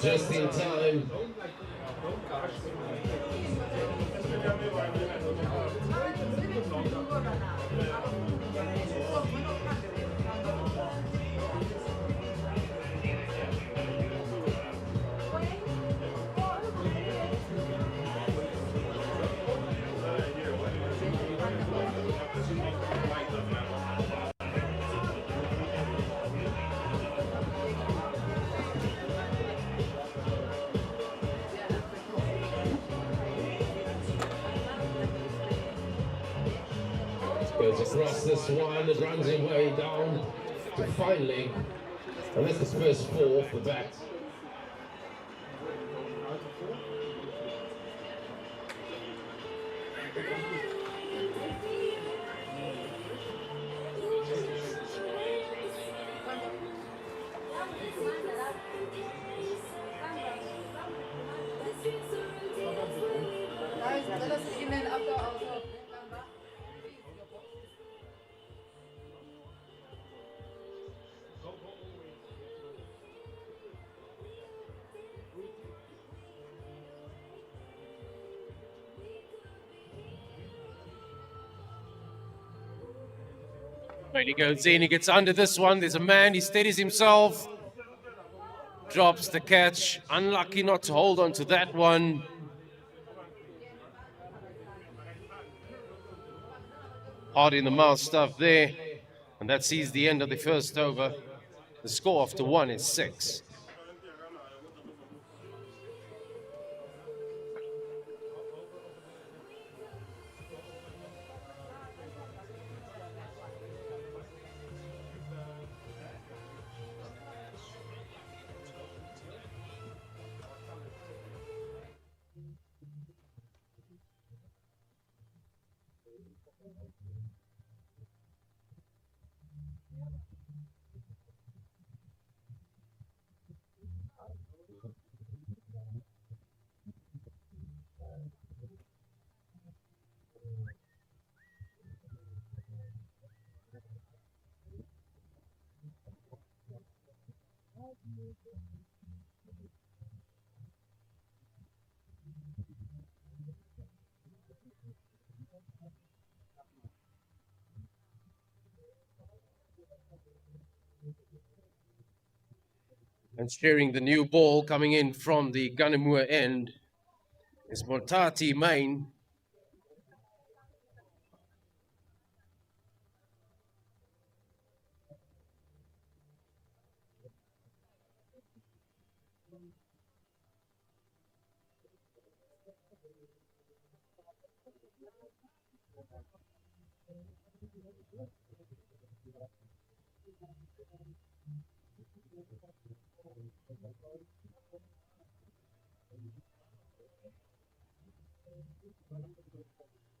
Just in time. Goes across this one, it runs his way down to finally, and that's his first four off the bat. When he goes in, he gets under this one. There's a man, he steadies himself. Drops the catch. Unlucky not to hold on to that one. Hard in the mouth stuff there. And that sees the end of the first over. The score after 1 is 6. And sharing the new ball coming in from the Ganamua end is Mortati Main.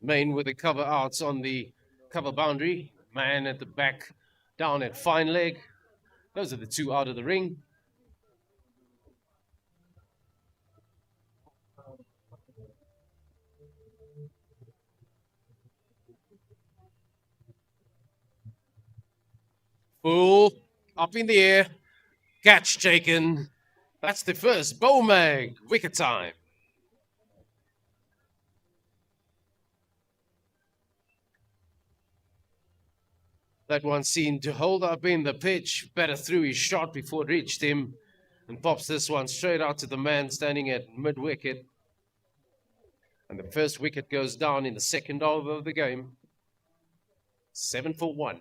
Main with the cover outs on the cover boundary. Man at the back, down at fine leg. Those are the two out of the ring. Full up in the air. Catch taken. That's the first Bowmag wicket time. That one seemed to hold up in the pitch. Better threw his shot before it reached him. And pops this one straight out to the man standing at mid-wicket. And the first wicket goes down in the second over of the game. 7 for 1.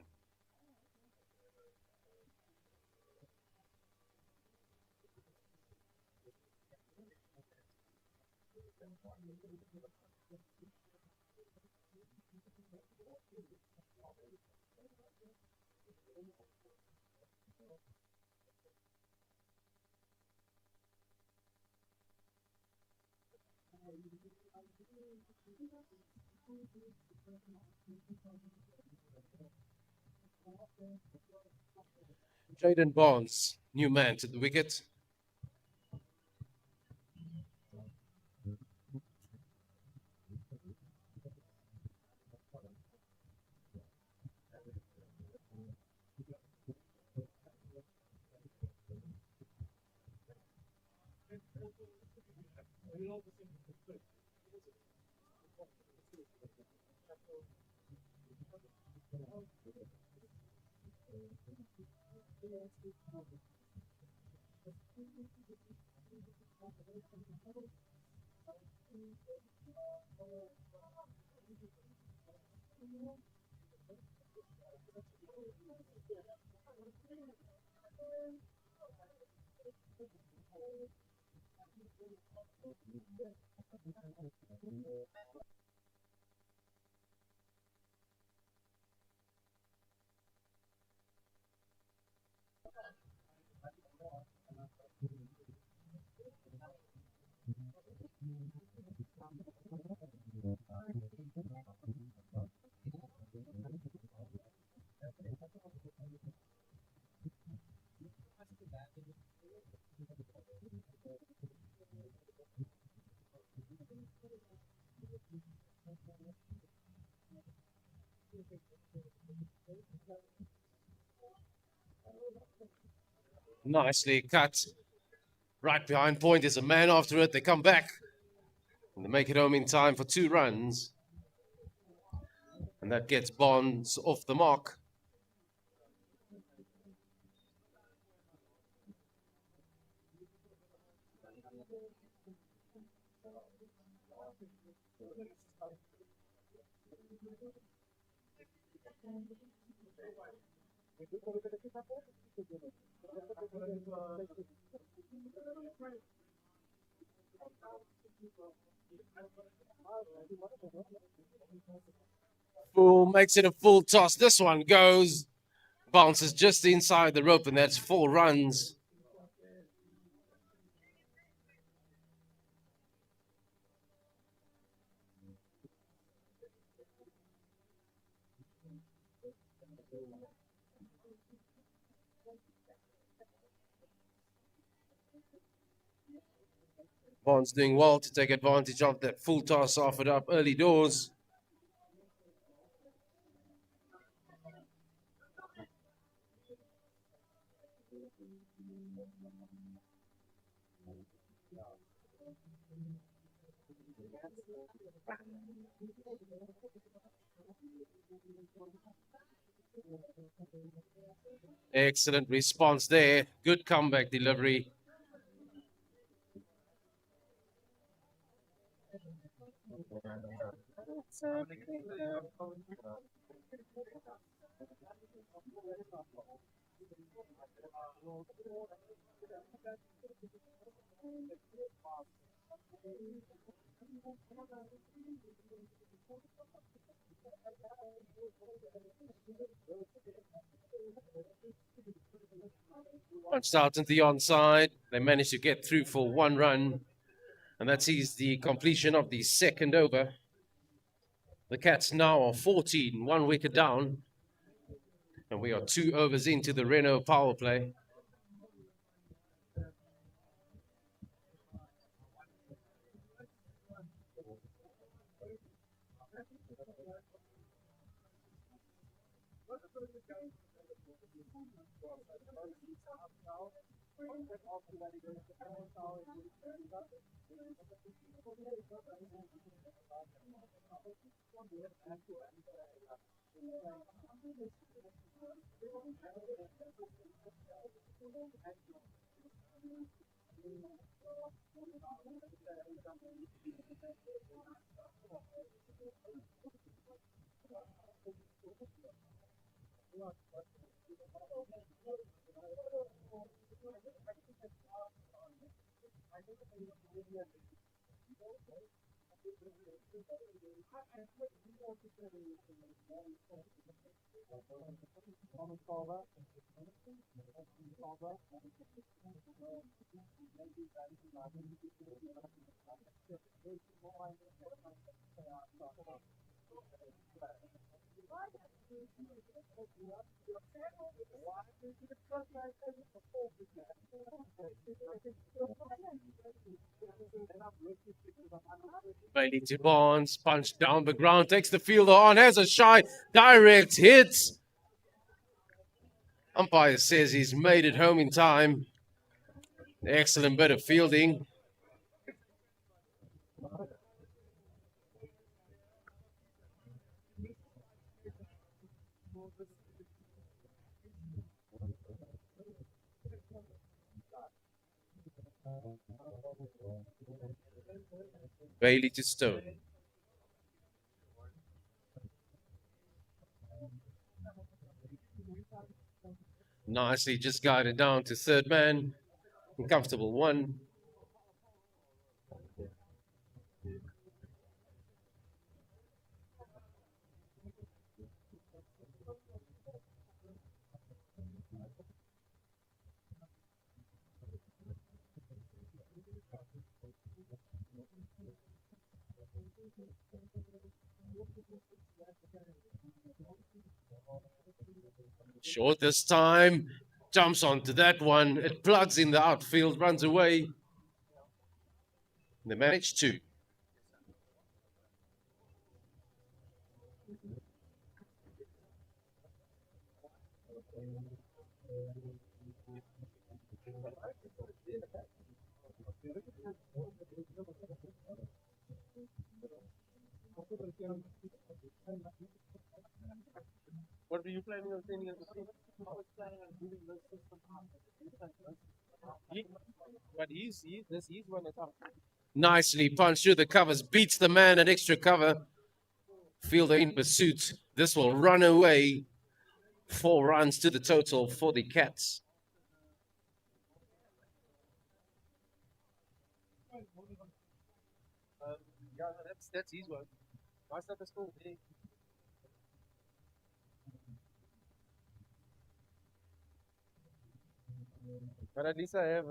Jaden Barnes, new man to the wicket. Nicely cut. Right behind point is a man after it. They come back. And they make it home in time for 2 runs. And that gets Bonds off the mark. Full makes it a full toss. This one goes. Bounces just inside the rope, and that's 4 runs. Bonds doing well to take advantage of that full toss offered up early doors. Excellent response there. Good comeback delivery. Punched out into the onside. They managed to get through for 1 run. And that sees the completion of the second over. The Cats now are 14, 1 wicket down. And we are 2 overs into the Renault power play. Bailey to Bonds, punched down the ground, takes the fielder on, has a shy, direct hit. Umpire says he's made it home in time. Excellent bit of fielding. Bailey to Stone. Nicely just guided down to third man. Comfortable one. Short this time. Jumps onto that one. It plugs in the outfield, runs away. They manage two. What were you planning on saying at the team? I was planning on doing this system. But he's one that's up. Nicely punched through the covers, beats the man at extra cover. Fielder in pursuit. This will run away. 4 runs to the total for the Cats. Yeah, that's his one. Why's that the score? But at least I have.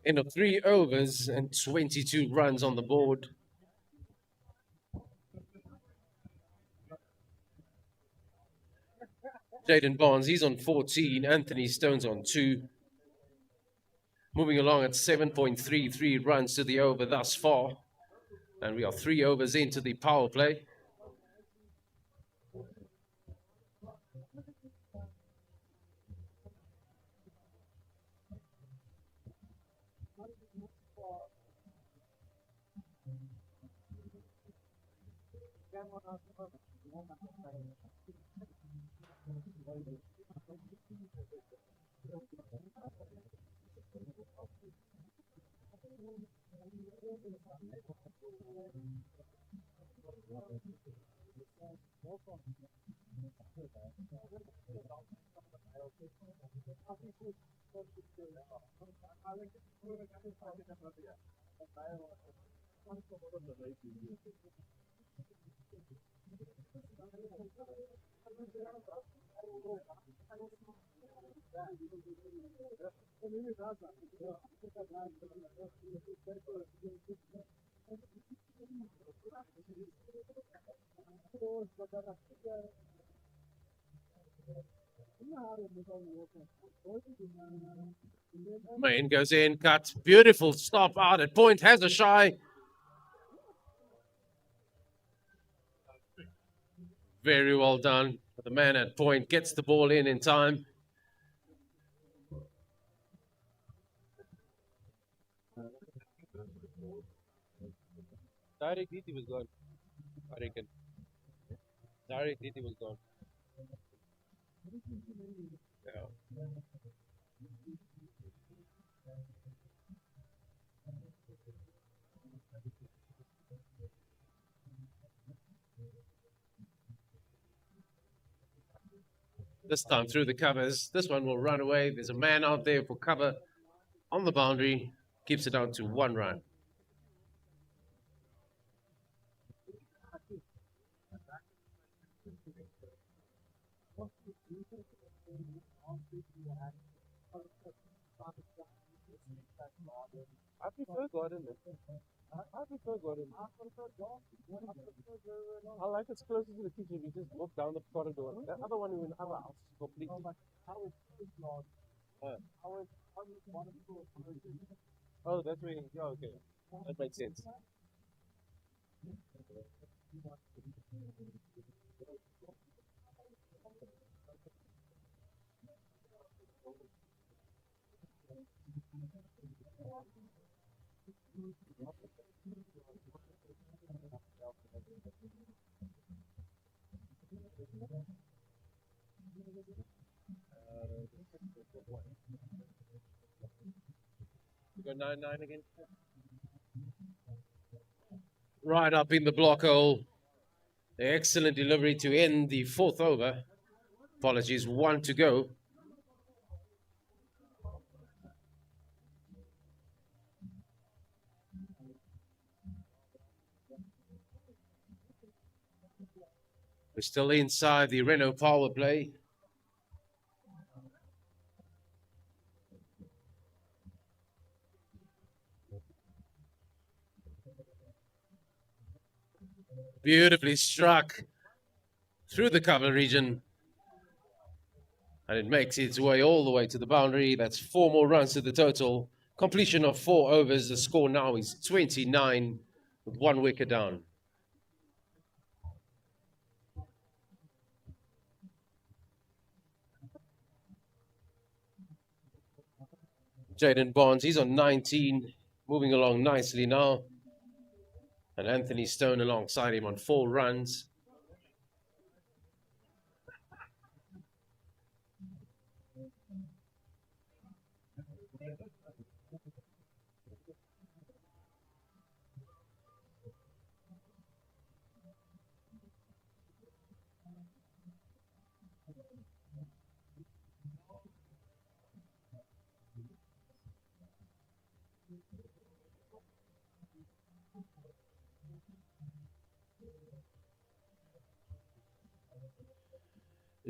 End of 3 overs and 22 runs on the board. Jaden Barnes, he's on 14. Anthony Stone's on 2. Moving along at 7.33 runs to the over thus far. And we are 3 overs into the power play. Main goes in, cut. Beautiful stop out at point. Has a shy. Very well done. The man at point gets the ball in time. Direct DT was gone, I reckon. Direct DT was gone. Yeah. This time through the covers. This one will run away. There's a man out there for cover on the boundary. Keeps it down to 1 run. I prefer Gordon. I prefer Gordon. I like it's closer to the kitchen. We just walk down the corridor. That other one in the other house completely. Oh, that's where. Yeah, okay. That makes sense. Go 9-9 again. Right up in the block hole. Excellent delivery to end the fourth over. Apologies, 1 to go. We're still inside the Renault power play. Beautifully struck through the cover region. And it makes its way all the way to the boundary. That's 4 more runs to the total. Completion of 4 overs. The score now is 29 with 1 wicket down. Jaden Bonds, he's on 19, moving along nicely now. And Anthony Stone alongside him on 4 runs.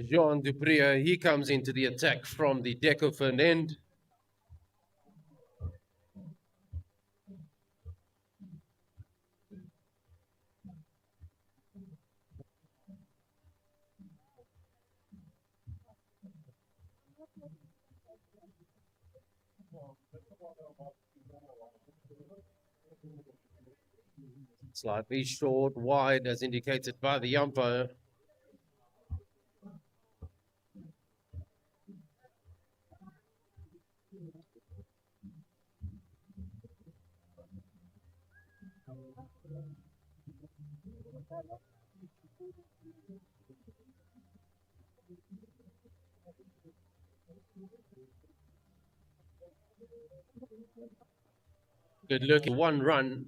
Jean Duprier, he comes into the attack from the Decofern end. Slightly short, wide, as indicated by the umpire. Good looking 1 run.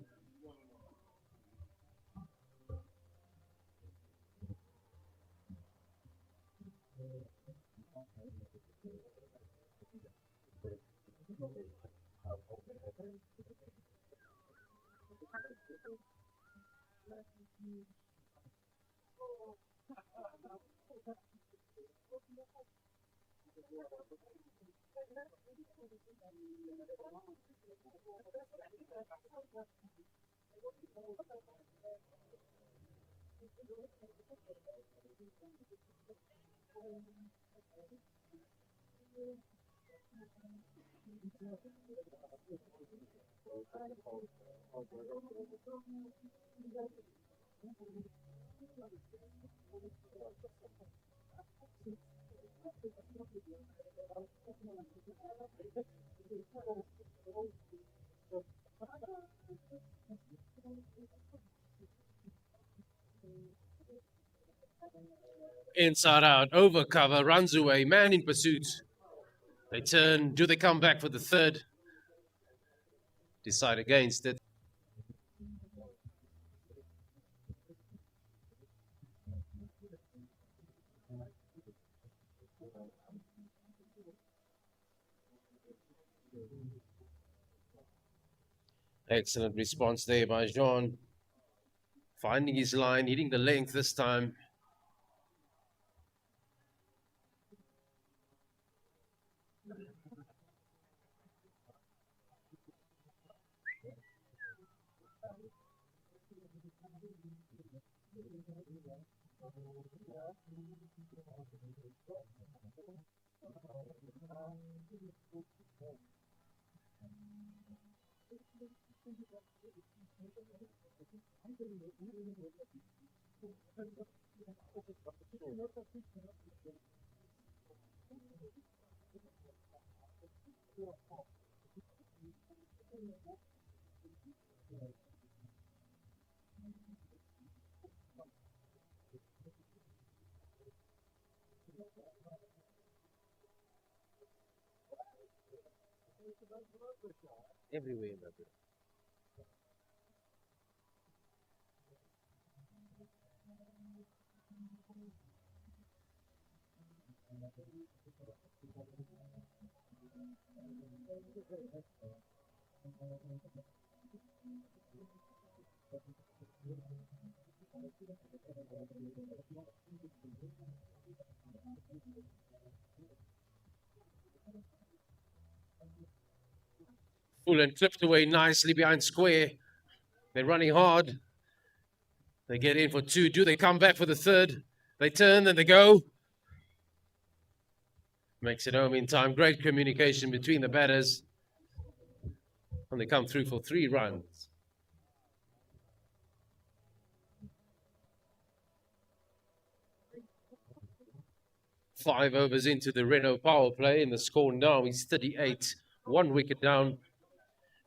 Inside out, over cover, runs away, man in pursuit. They turn, do they come back for the third? Decide against it. Excellent response there by Jean. Finding his line, hitting the length this time. Everywhere. Fulham clipped away nicely behind square. They're running hard. They get in for two. Do they come back for the third? They turn and they go. Makes it home in time. Great communication between the batters. And they come through for 3 runs. Five overs into the Renault power play, and the score now is 38. 1 wicket down.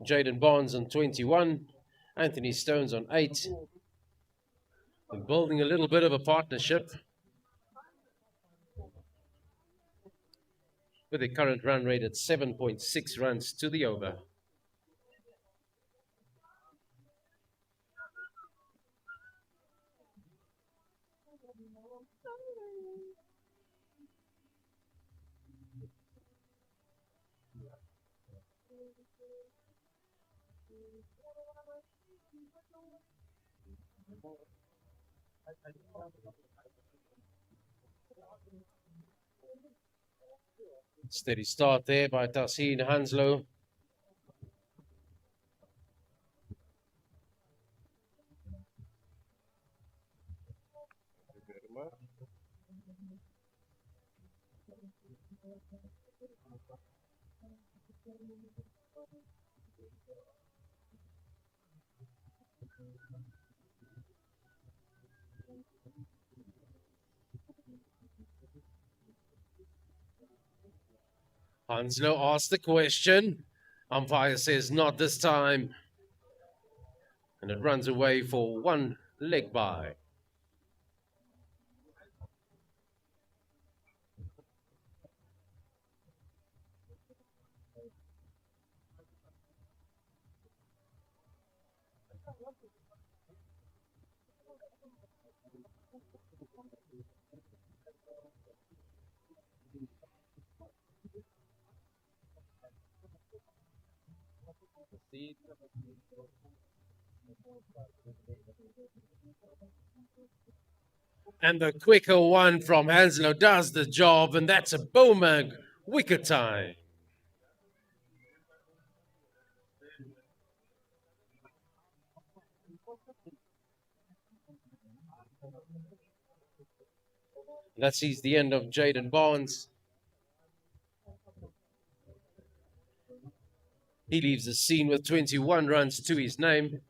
Jaden Barnes on 21. Anthony Stones on 8. They're building a little bit of a partnership with the current run rate at 7.6 runs to the over. Steady start there by Tahseen Hanslow. Hanslow asks the question. Umpire says not this time. And it runs away for 1 leg by. And the quicker one from Hanslow does the job, and that's a Bowmag wicket time. That sees the end of Jaden Barnes. He leaves the scene with 21 runs to his name.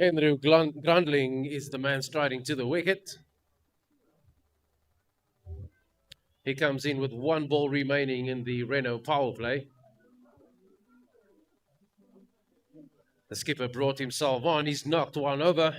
Andrew Grundling is the man striding to the wicket. He comes in with 1 ball remaining in the Renault power play. The skipper brought himself on. He's knocked 1 over.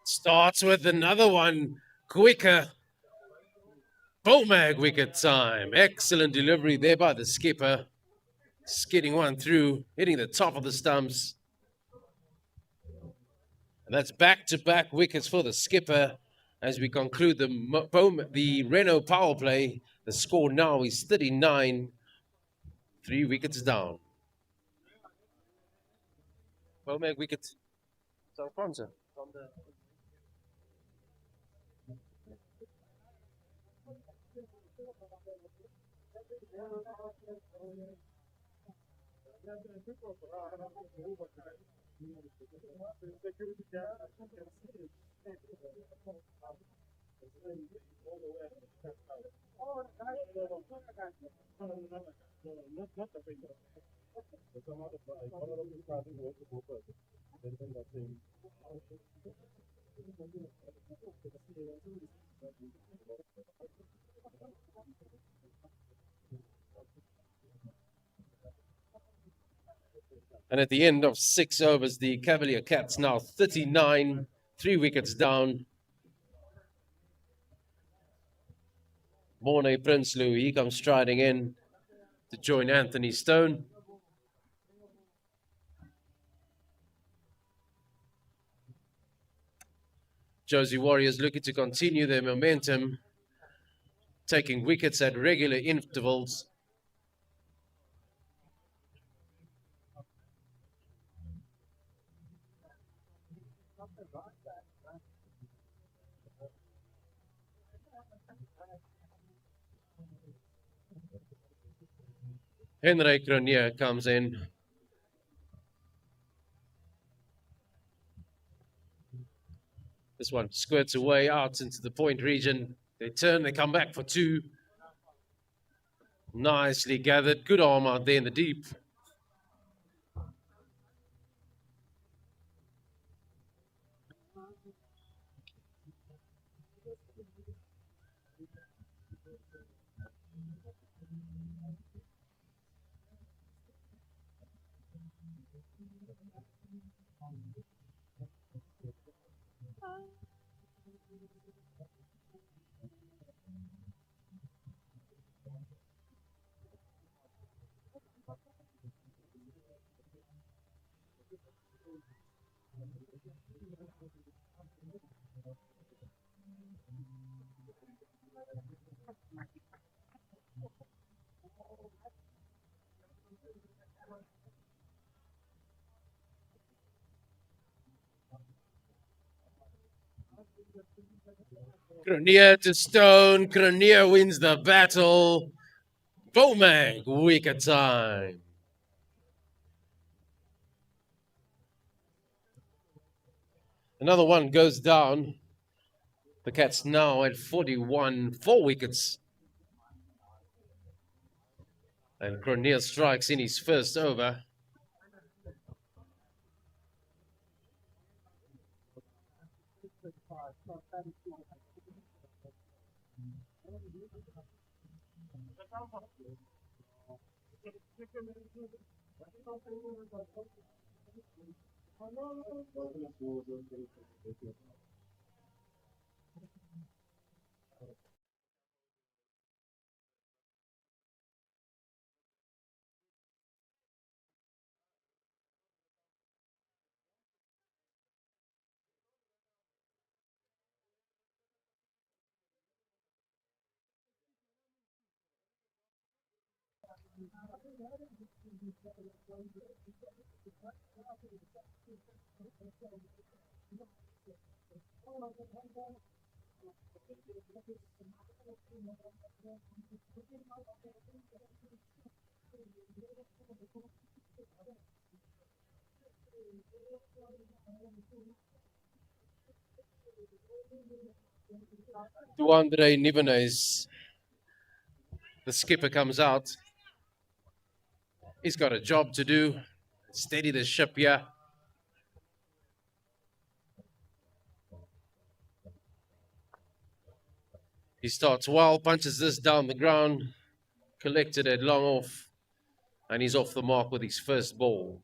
Starts with another one, quicker. Bowmag wicket time. Excellent delivery there by the skipper. Skidding one through, hitting the top of the stumps. And that's back-to-back wickets for the skipper as we conclude the Renault power play. The score now is 39, 3 wickets down. Womack wicket. So sponsor. And at the end of 6 overs, the Cavalier Cats now 39, 3 wickets down. Morne Prinsloo, he comes striding in to join Anthony Stone. Josie Warriors looking to continue their momentum, taking wickets at regular intervals. Henry Cronier comes in. This one squirts away out into the point region. They turn, they come back for 2. Nicely gathered. Good arm out there in the deep. Cronier to Stone. Cronier wins the battle. Womack, wicket time. Another one goes down. The Cats now at 41, 4 wickets. And Cronier strikes in his first over. Duandre Nivenez, the skipper, comes out. He's got a job to do. Steady the ship here. He starts well, punches this down the ground, collected it long off, and he's off the mark with his first ball.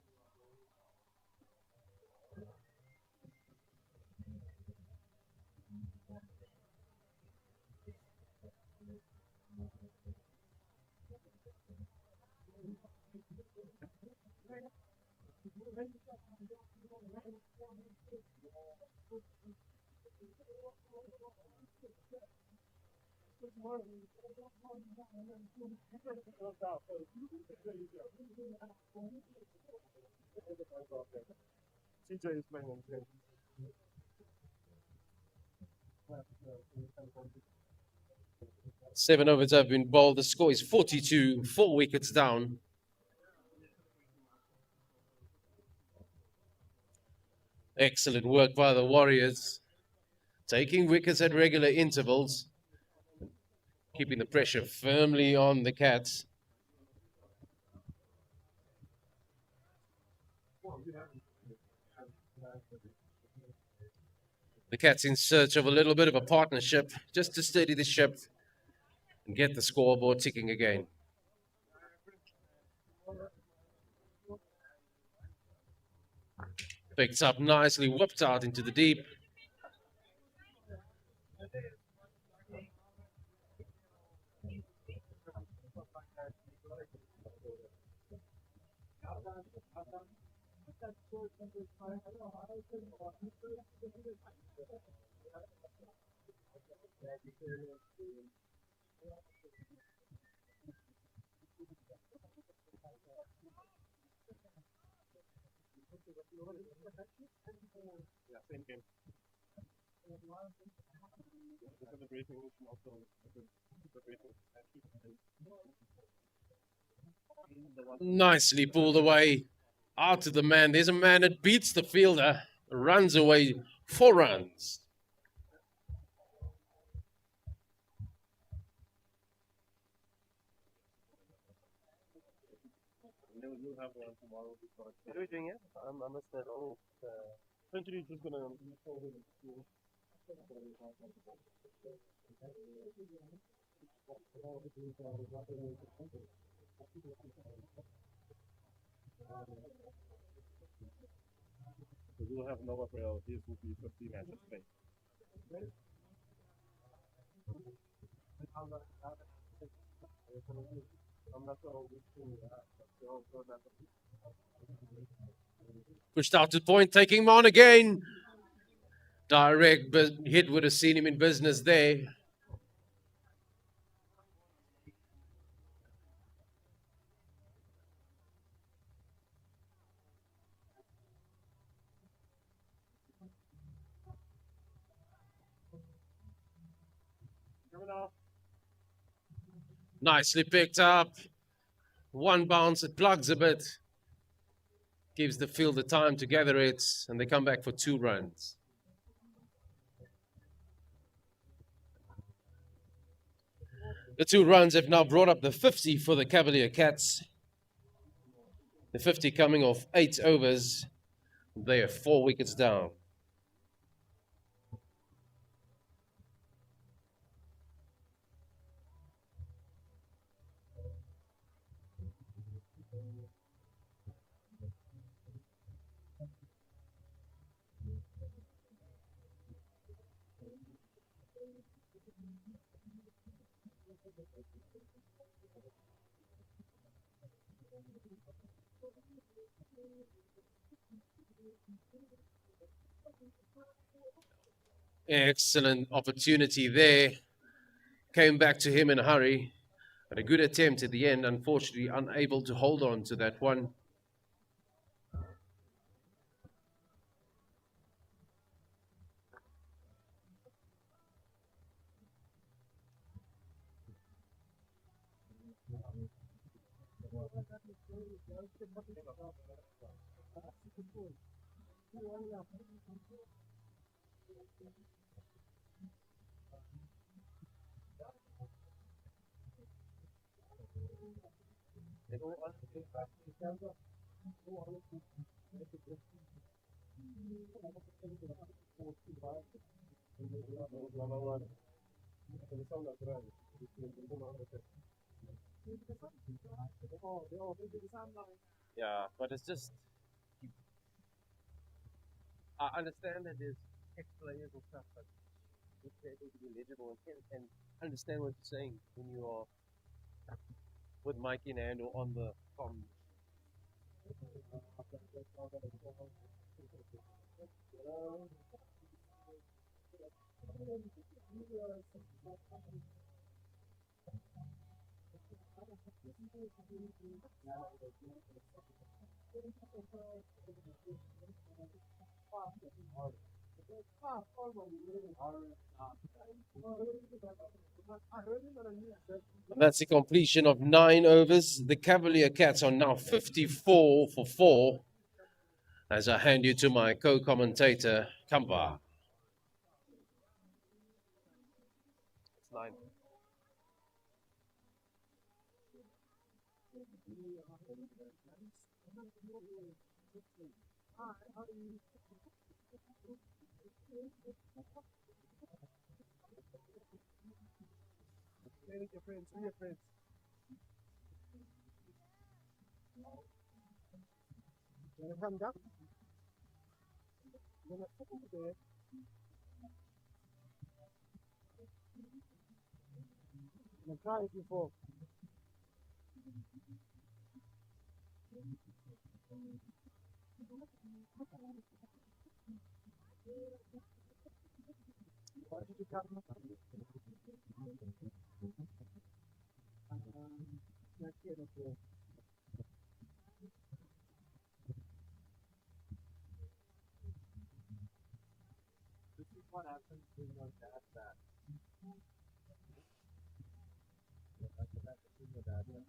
Seven overs have been bowled. The score is 42, 4 wickets down. Excellent work by the Warriors. Taking wickets at regular intervals. Keeping the pressure firmly on the Cats. The Cats in search of a little bit of a partnership just to steady the ship and get the scoreboard ticking again. Picked up nicely, whipped out into the deep. Nicely pulled away out to the man. There's a man that beats the fielder, runs away 4 runs. You'll have one tomorrow. What are we doing yet? I missed that. Oh, essentially just gonna show him the school. We'll have Nova Trail. His will be 50 matches straight. Pushed out to point, taking him on again. Direct hit would have seen him in business there. Nicely picked up. One bounce, it plugs a bit. Gives the fielder time to gather it, and they come back for 2 runs. The 2 runs have now brought up the 50 for the Cavalier Cats. The 50 coming off 8 overs. They are 4 wickets down. Excellent opportunity there. Came back to him in a hurry. But a good attempt at the end, unfortunately unable to hold on to that one. Yeah, but it's just, I understand that there's ex-players and stuff, but it's able to be legible and understand what you're saying when you are with mic in hand or on the com. And that's the completion of 9 overs. The Cavalier Cats are now 54 for 4. As I hand you to my co-commentator, Kamba. It's 9. Play with your friends. Who are your friends? You wanna come down? You wanna sit over there? You wanna try if you fall? Why did you come? Not yet, okay. This is what happens when your dad bad. That's your dad, yeah.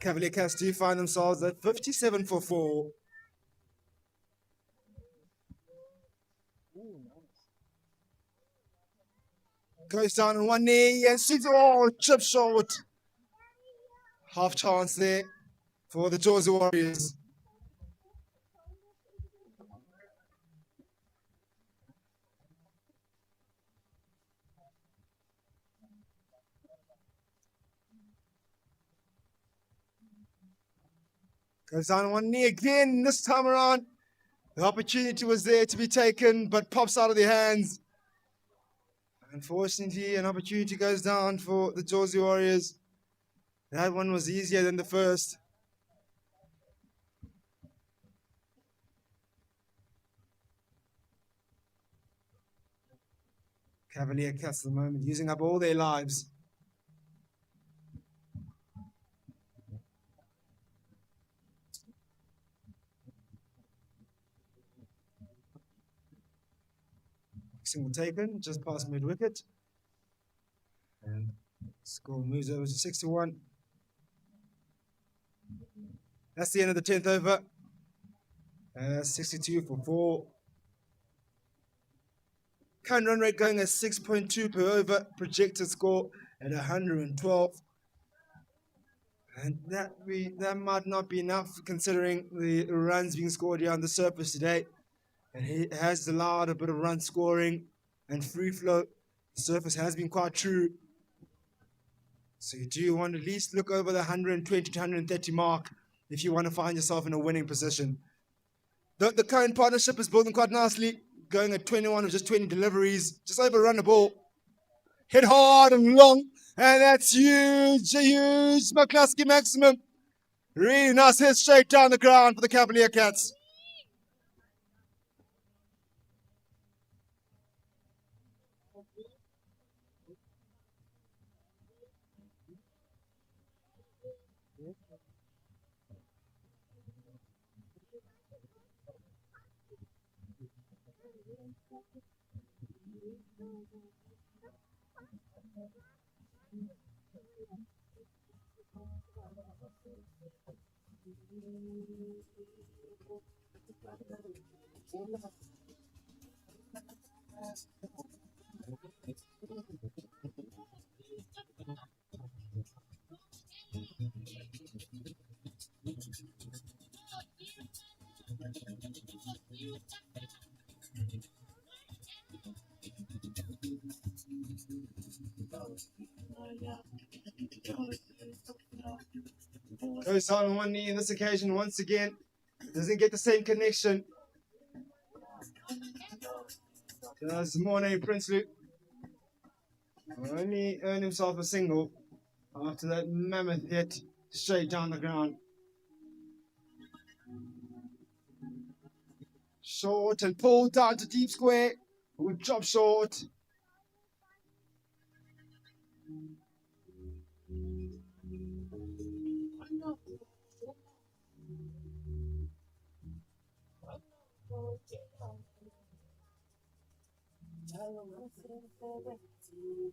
Cavalier Cats do find themselves at 57 for 4. Goes down on one knee and shoots. Oh, chip short. Half chance there for the Jersey Warriors. Goes down on one knee again. This time around, the opportunity was there to be taken, but pops out of their hands. Unfortunately, an opportunity goes down for the Jersey Warriors. That one was easier than the first. Cavalier Cats at the moment using up all their lives. Single taken, just past mid wicket. And score moves over to 61. That's the end of the 10th over. 62 for 4. Current run rate going at 6.2 per over. Projected score at 112. And that might not be enough considering the runs being scored here on the surface today. And he has allowed a bit of run scoring and free flow. The surface has been quite true. So you do want to at least look over the 120 to 130 mark if you want to find yourself in a winning position. The current partnership is building quite nicely, going at 21 with just 20 deliveries, just overrun the ball. Hit hard and long, and that's huge, a huge McCluskey maximum. Really nice hit straight down the ground for the Cavalier Cats. Goes down on one knee on this occasion once again. Doesn't get the same connection. Does Mornay Princely only earn himself a single after that mammoth hit straight down the ground. Short and pulled down to deep square. Would drop short.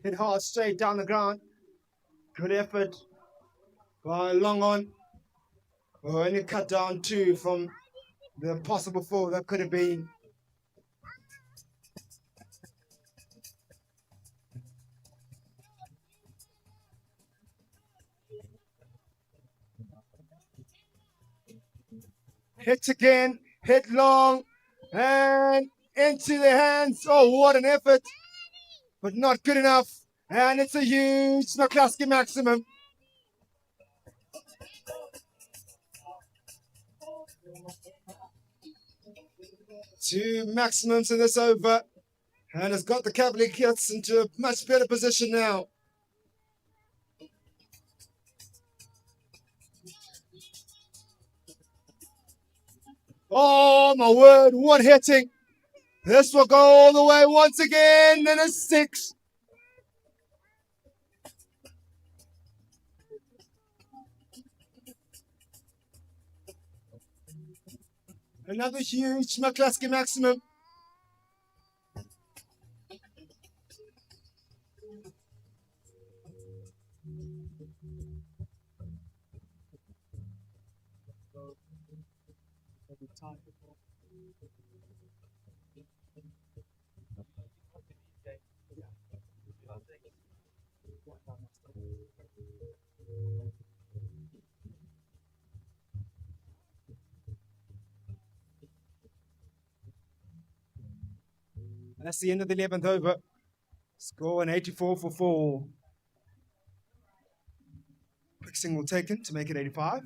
Hit hard straight down the ground. Good effort by long on. Only cut down two from the possible four that could have been. Hit again, hit long, and into the hands. Oh, what an effort, but not good enough. And it's a huge McCluskey maximum. Two maximums in this over, and has got the Cavalier Kits into a much better position now. Oh my word, what hitting. This will go all the way once again, and a 6. Another huge McCluskey maximum. That's the end of the 11th over. Score an 84 for 4. Quick single taken to make it 85.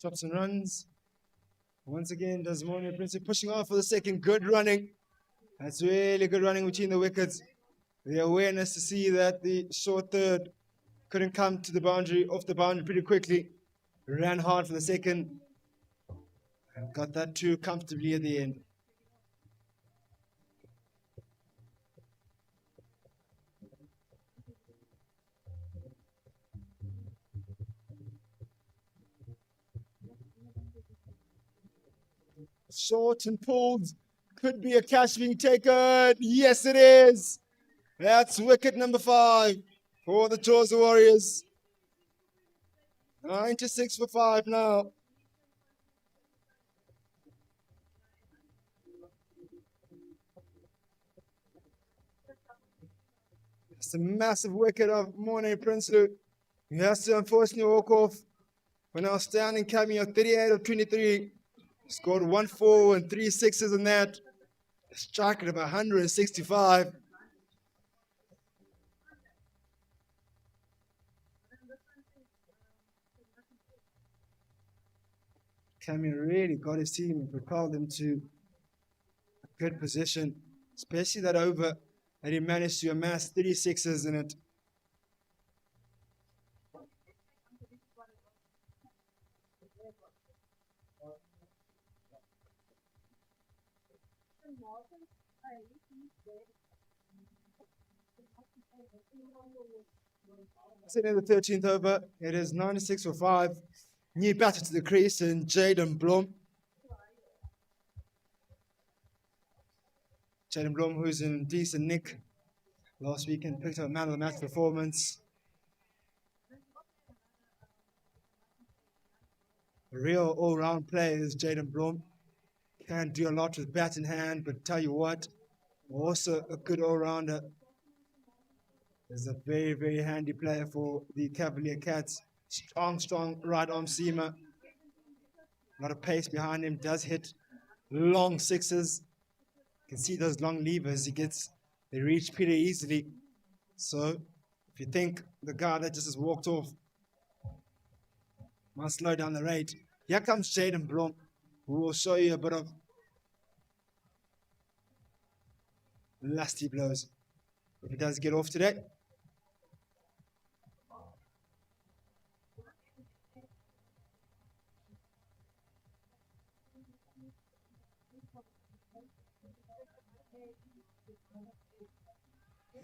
Chops and runs. Once again, Desmond Prince pushing off for the second. Good running. That's really good running between the wickets. The awareness to see that the short third couldn't come to the boundary, off the boundary pretty quickly. Ran hard for the second. And got that two comfortably at the end. Short and pulled. Could be a catch being taken. Yes, it is. That's wicket number 5 for the Chaucer Warriors. 96 for 5 now. It's a massive wicket of Morne Prinsloo. He has to unfortunately walk off. An outstanding cameo, 38 of 23. Scored 1 4 and 3 6s in that. Striking of 165. Cameo really got his team and propelled them to a good position, especially that over that he managed to amass 36s in it. Sitting in the 13th over, it is 96 for 5. New batter to the crease and Jaden Blom. Jaden Blom, who's in decent nick last weekend, picked up a man of the match performance. A real all-round player is Jaden Blom. Can do a lot with bat in hand, but tell you what, also a good all-rounder. Is a very, very handy player for the Cavalier Cats. Strong right arm seamer. A lot of pace behind him. Does hit long sixes. You can see those long levers. They reach pretty easily. So if you think the guy that just has walked off must slow down the rate, here comes Jaden Blom, who will show you a bit of lusty blows if he does get off today.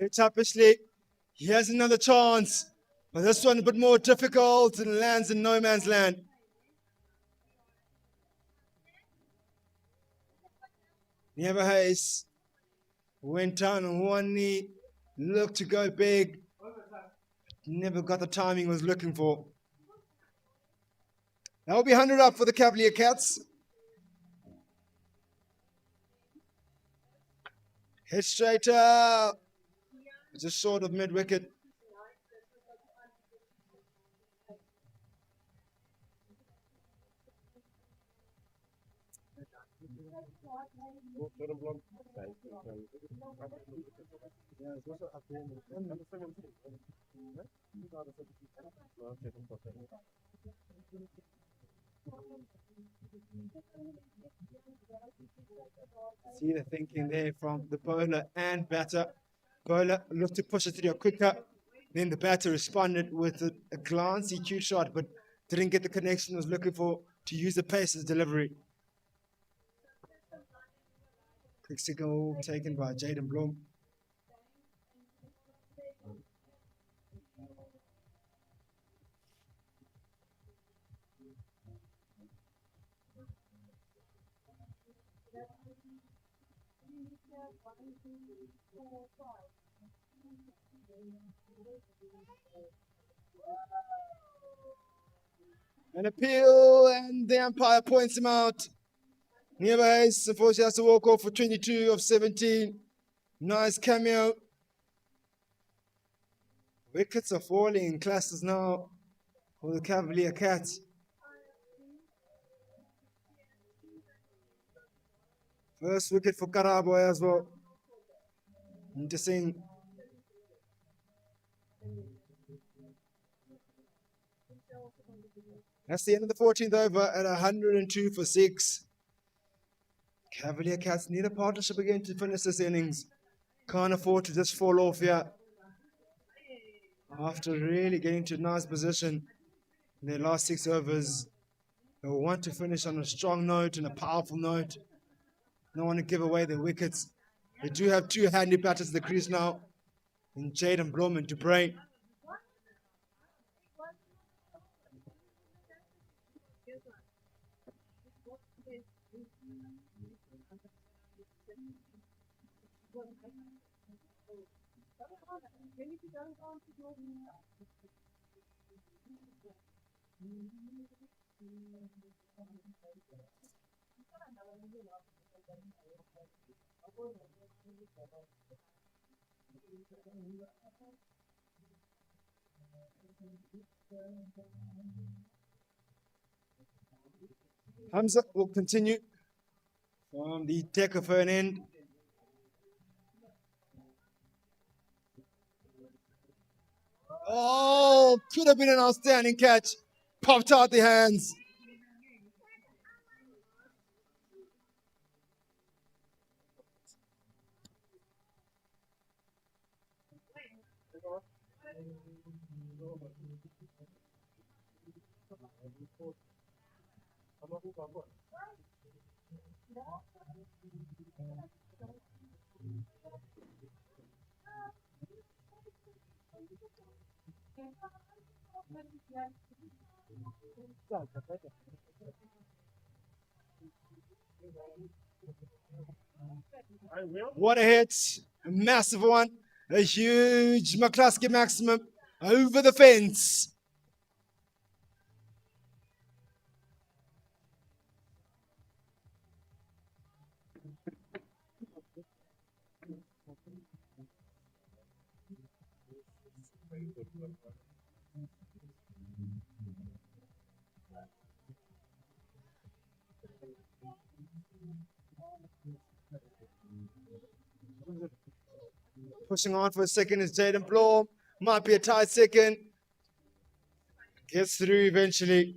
It's Appisley. He has another chance, but this one a bit more difficult and lands in no man's land. Never Hayes went down on one knee, looked to go big, never got the timing he was looking for. That will be 100 up for the Cavalier Cats. Hit straight up. Just short of mid-wicket. See the thinking there from the bowler and batter. Bowler looked to push it through quicker. Then the batter responded with a glancey cue shot, but didn't get the connection he was looking for to use the pace as delivery. Quick signal taken by Jaden Blom. An appeal, and the umpire points him out. Nearby's unfortunately has to walk off for 22 of 17. Nice cameo. Wickets are falling in classes now for the Cavalier Cats. First wicket for Karaboy as well. Interesting. That's the end of the 14th over at 102 for 6. Cavalier Cats need a partnership again to finish this innings. Can't afford to just fall off here. After really getting to a nice position in their last 6 overs, they want to finish on a strong note and a powerful note. Don't want to give away their wickets. They do have 2 handy batters in the crease now, in Jaden Blom and Dubrain. Hamza will continue from the Tekafern end. Oh, could have been an outstanding catch. Popped out the hands. What a hit. A massive one. A huge McCluskey maximum over the fence. Pushing on for a second is Jaden Blom. Might be a tight second. Gets through eventually.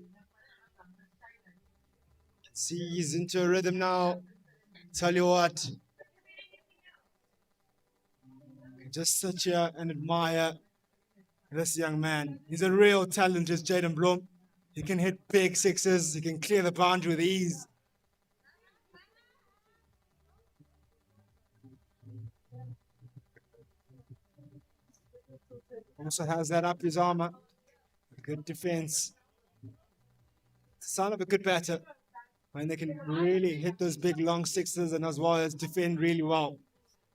See, he's into a rhythm now. Tell you what. Just sit here and admire this young man. He's a real talent, is Jaden Blom. He can hit big sixes. He can clear the boundary with ease. Also has that up his armor. Good defense. It's a sign of a good batter when they can really hit those big long sixes and as well as defend really well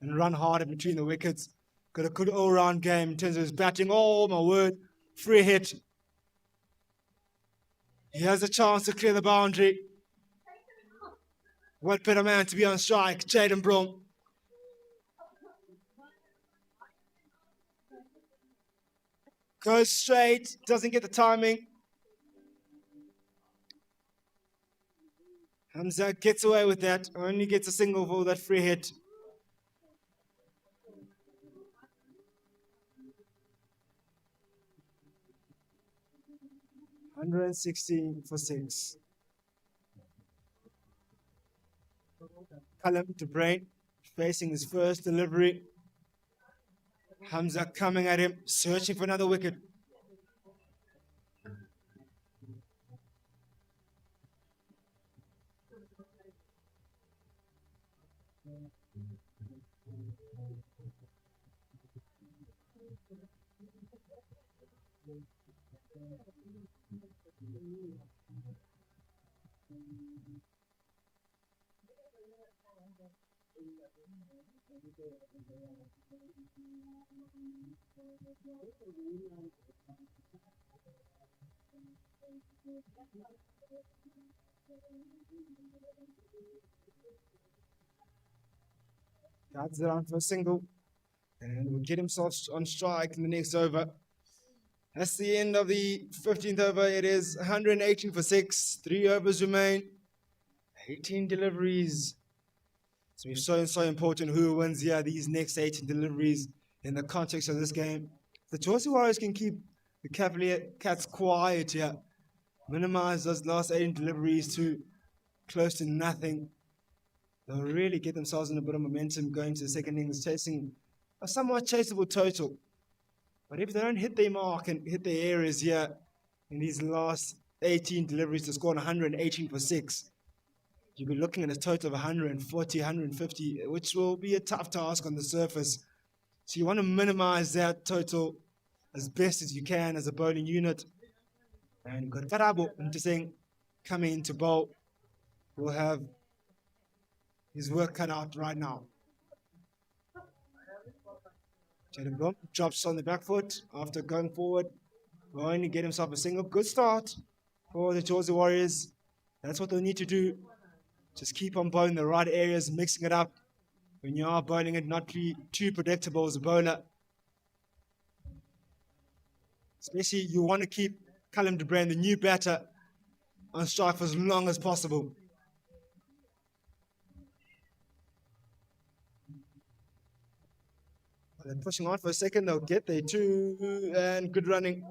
and run hard in between the wickets. Got a good all-round game in terms of his batting. Oh my word, free hit. He has a chance to clear the boundary. What better man to be on strike? Jaden Blom. Goes straight, doesn't get the timing. Hamza gets away with that, only gets a single for that free hit. $116 for 6. Callum to Brain, facing his first delivery. Hamza coming at him, searching for another wicket. Guards it on for a single. And will get himself on strike in the next over. That's the end of the 15th over. It is 118 for 6. 3 overs remain. 18 deliveries. It's so important who wins here, these next 18 deliveries in the context of this game. The Chelsea Warriors can keep the Cavalier Cats quiet here. Minimize those last 18 deliveries to close to nothing. They'll really get themselves in a bit of momentum going to the second innings, chasing a somewhat chaseable total. But if they don't hit their mark and hit their areas here in these last 18 deliveries to score 118 for 6, you'll be looking at a total of 140, 150, which will be a tough task on the surface. So you want to minimize that total as best as you can as a bowling unit. And you've got Karabo interesting coming into bowl. Will have his work cut out right now. Jaden Blom drops on the back foot after going forward. Will only get himself a single. Good start for the Chelsea Warriors. That's what they need to do. Just keep on bowling the right areas, mixing it up. When you are bowling it, not be too predictable as a bowler. Especially you want to keep Callum de Bruyn, the new batter, on strike for as long as possible. They're pushing on for a second, they'll get there too, and good running.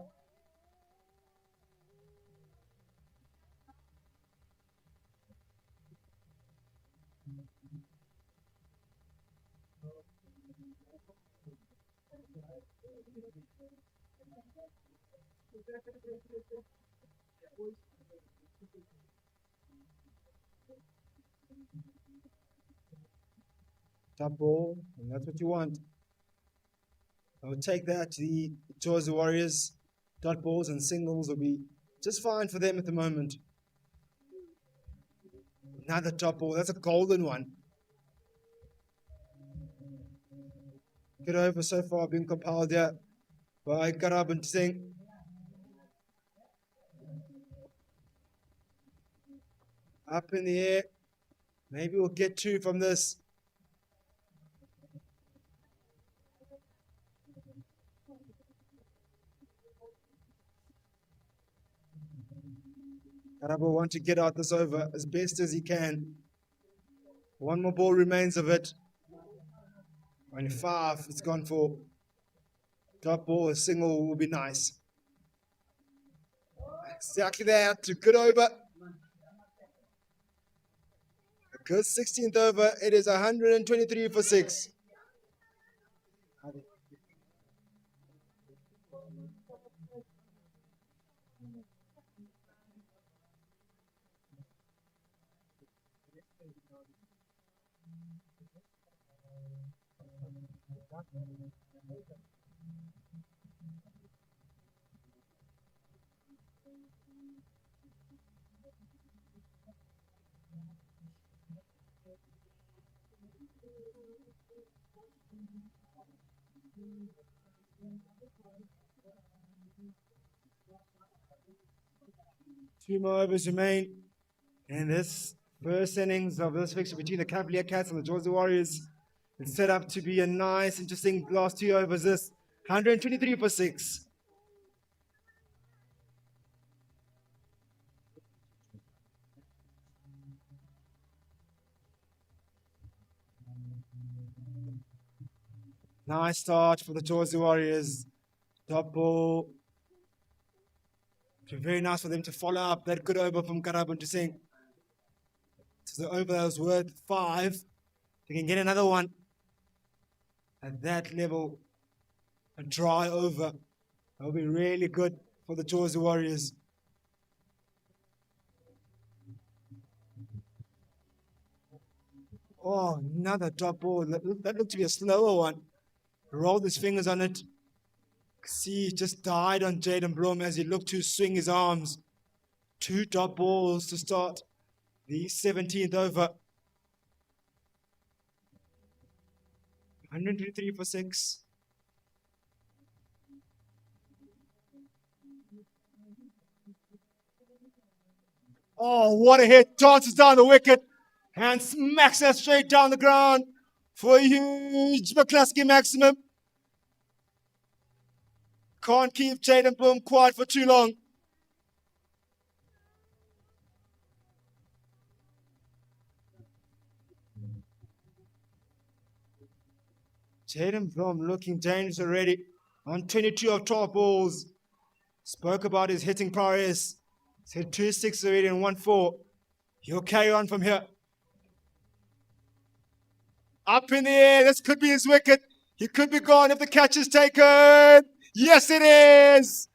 Top ball, and that's what you want. I would take that to the Chelsea Warriors. Dot balls and singles will be just fine for them at the moment. Another top ball, that's a golden one. Good over so far being compiled here by Karab and Singh. Up in the air. Maybe we'll get 2 from this. Karab will want to get out this over as best as he can. 1 more ball remains of it. Only 5 it's gone for. Drop ball, a single will be nice. Exactly that. Good over. A good 16th over. It is 123 for 6. Two more overs remain. And this first innings of this fixture between the Cavalier Cats and the Chelsea Warriors is set up to be a nice, interesting last 2 overs. This 123 for 6. Nice start for the Chelsea Warriors. Top ball. Very nice for them to follow up that good over from Karab to Singh. So the over that was worth 5. They can get another one at that level. A dry over. That will be really good for the Chelsea Warriors. Oh, another drop ball. That looked to be a slower one. Rolled his fingers on it. See, he just died on Jaden Blom as he looked to swing his arms. 2 drop balls to start the 17th over. 123 for 6. Oh, what a hit. Dances down the wicket and smacks that straight down the ground. for a huge McCluskey maximum. Can't keep Jaden Boom quiet for too long. Jaden Blom looking dangerous already. On 22 of 12 balls. Spoke about his hitting prowess. He's hit 2 6 already and 1 4. He'll carry on from here. Up in the air. This could be his wicket. He could be gone if the catch is taken. Yes, it is.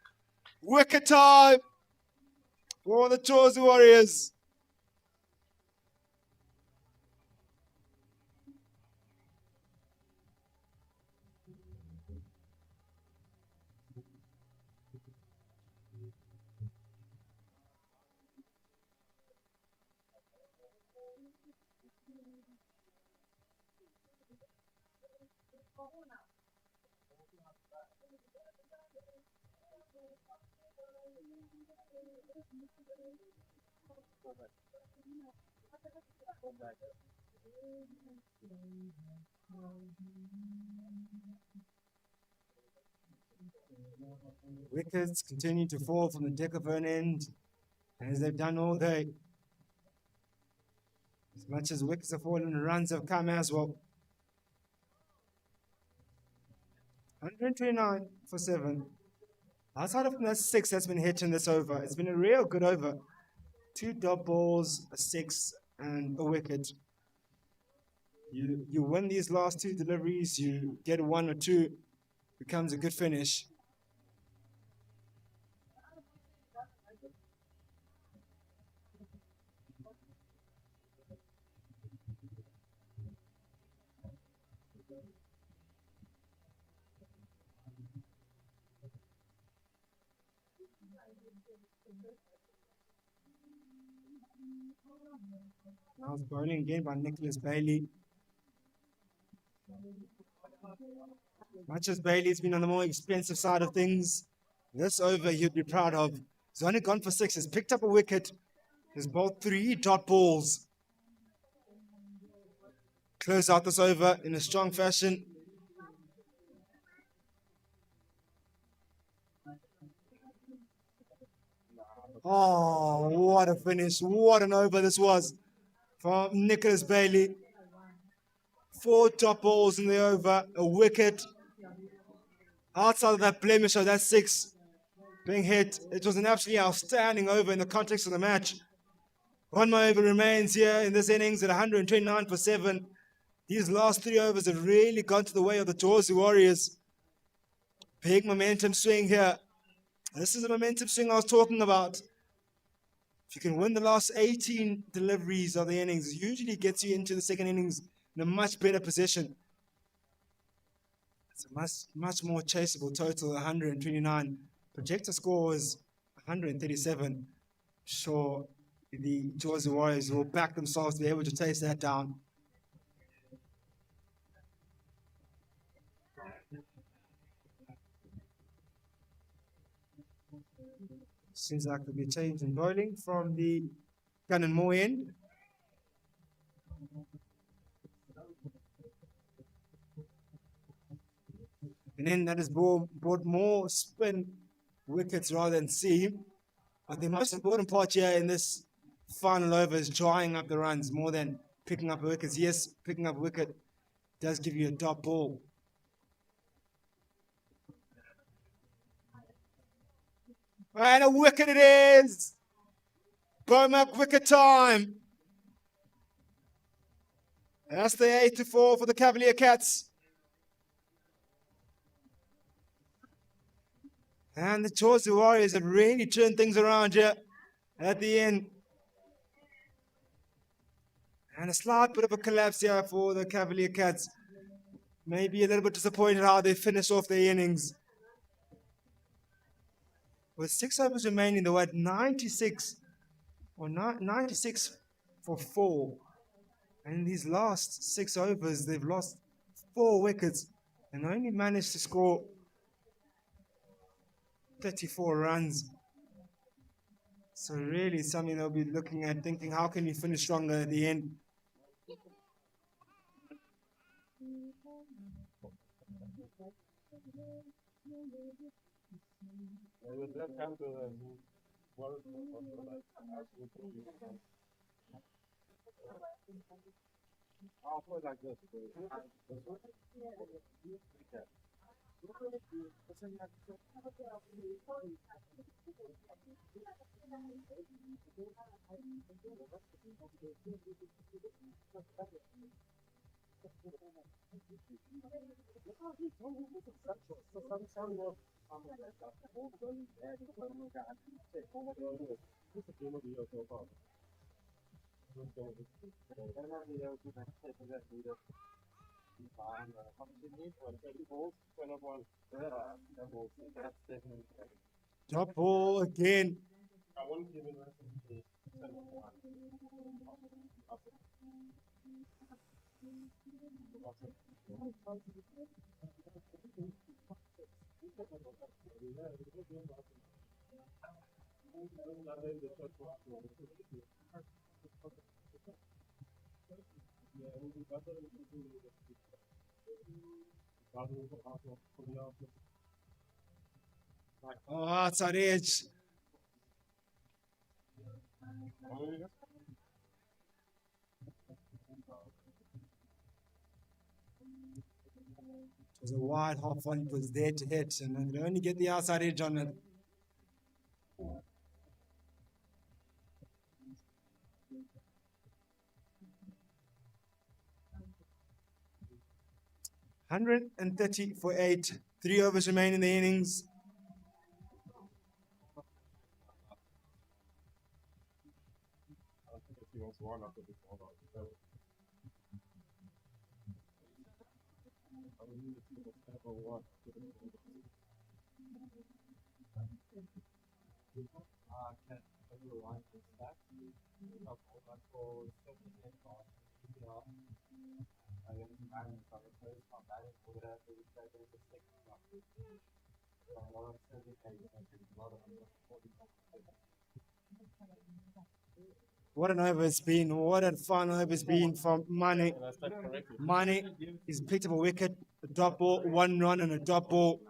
Wicket time for the Chosen Warriors. Wickets continue to fall from the deck of an end, as they've done all day. As much as wickets have fallen, runs have come as well. 129 for 7. Outside of that 6 that's been hit in this over, it's been a real good over. 2 dot balls, a 6, and a wicket. You win these last 2 deliveries, you get 1 or 2, becomes a good finish. Now it's bowling again by Nicholas Bailey. Much as Bailey's been on the more expensive side of things, this over you'd be proud of. He's only gone for 6, he's picked up a wicket, he's bowled 3 dot balls. Close out this over in a strong fashion. Oh, what a finish. What an over this was from Nicholas Bailey. 4 dot balls in the over, a wicket. Outside of that blemish of that 6 being hit, it was an absolutely outstanding over in the context of the match. 1 more over remains here in this innings at 129 for 7. These last 3 overs have really gone to the way of the Jersey Warriors. Big momentum swing here. This is the momentum swing I was talking about. If you can win the last 18 deliveries of the innings, it usually gets you into the second innings in a much better position. It's a much more chaseable total, 129. Projector score was 137. Sure, the Jersey Warriors will back themselves to be able to chase that down. Seems like there'll be a change in bowling from the gun and more end. And then that has brought more spin wickets rather than seam. But the most important part here in this final over is drying up the runs more than picking up wickets. Yes, picking up a wicket does give you a dot ball. And a wicket it is! Bomac wicket time! That's the 8-4 for the Cavalier Cats. And the Jersey Warriors have really turned things around here at the end. And a slight bit of a collapse here for the Cavalier Cats. Maybe a little bit disappointed how they finished off their innings. With 6 overs remaining, they were at 96 for 4. And in these last 6 overs, they've lost 4 wickets and only managed to score 34 runs. So really something they'll be looking at, thinking, how can you finish stronger at the end? It was just come to the world of the life. I'll put it like this. Top ball again. Oh, outside edge. It was a wide half one. It was there to hit, and they only get the outside edge on it. $130 for 8. 3 overs remain in the innings. What an over it's been. What a fun over it's been from Mane. Mane, he's picked up a wicket, a dot ball, 1 run and a dot ball.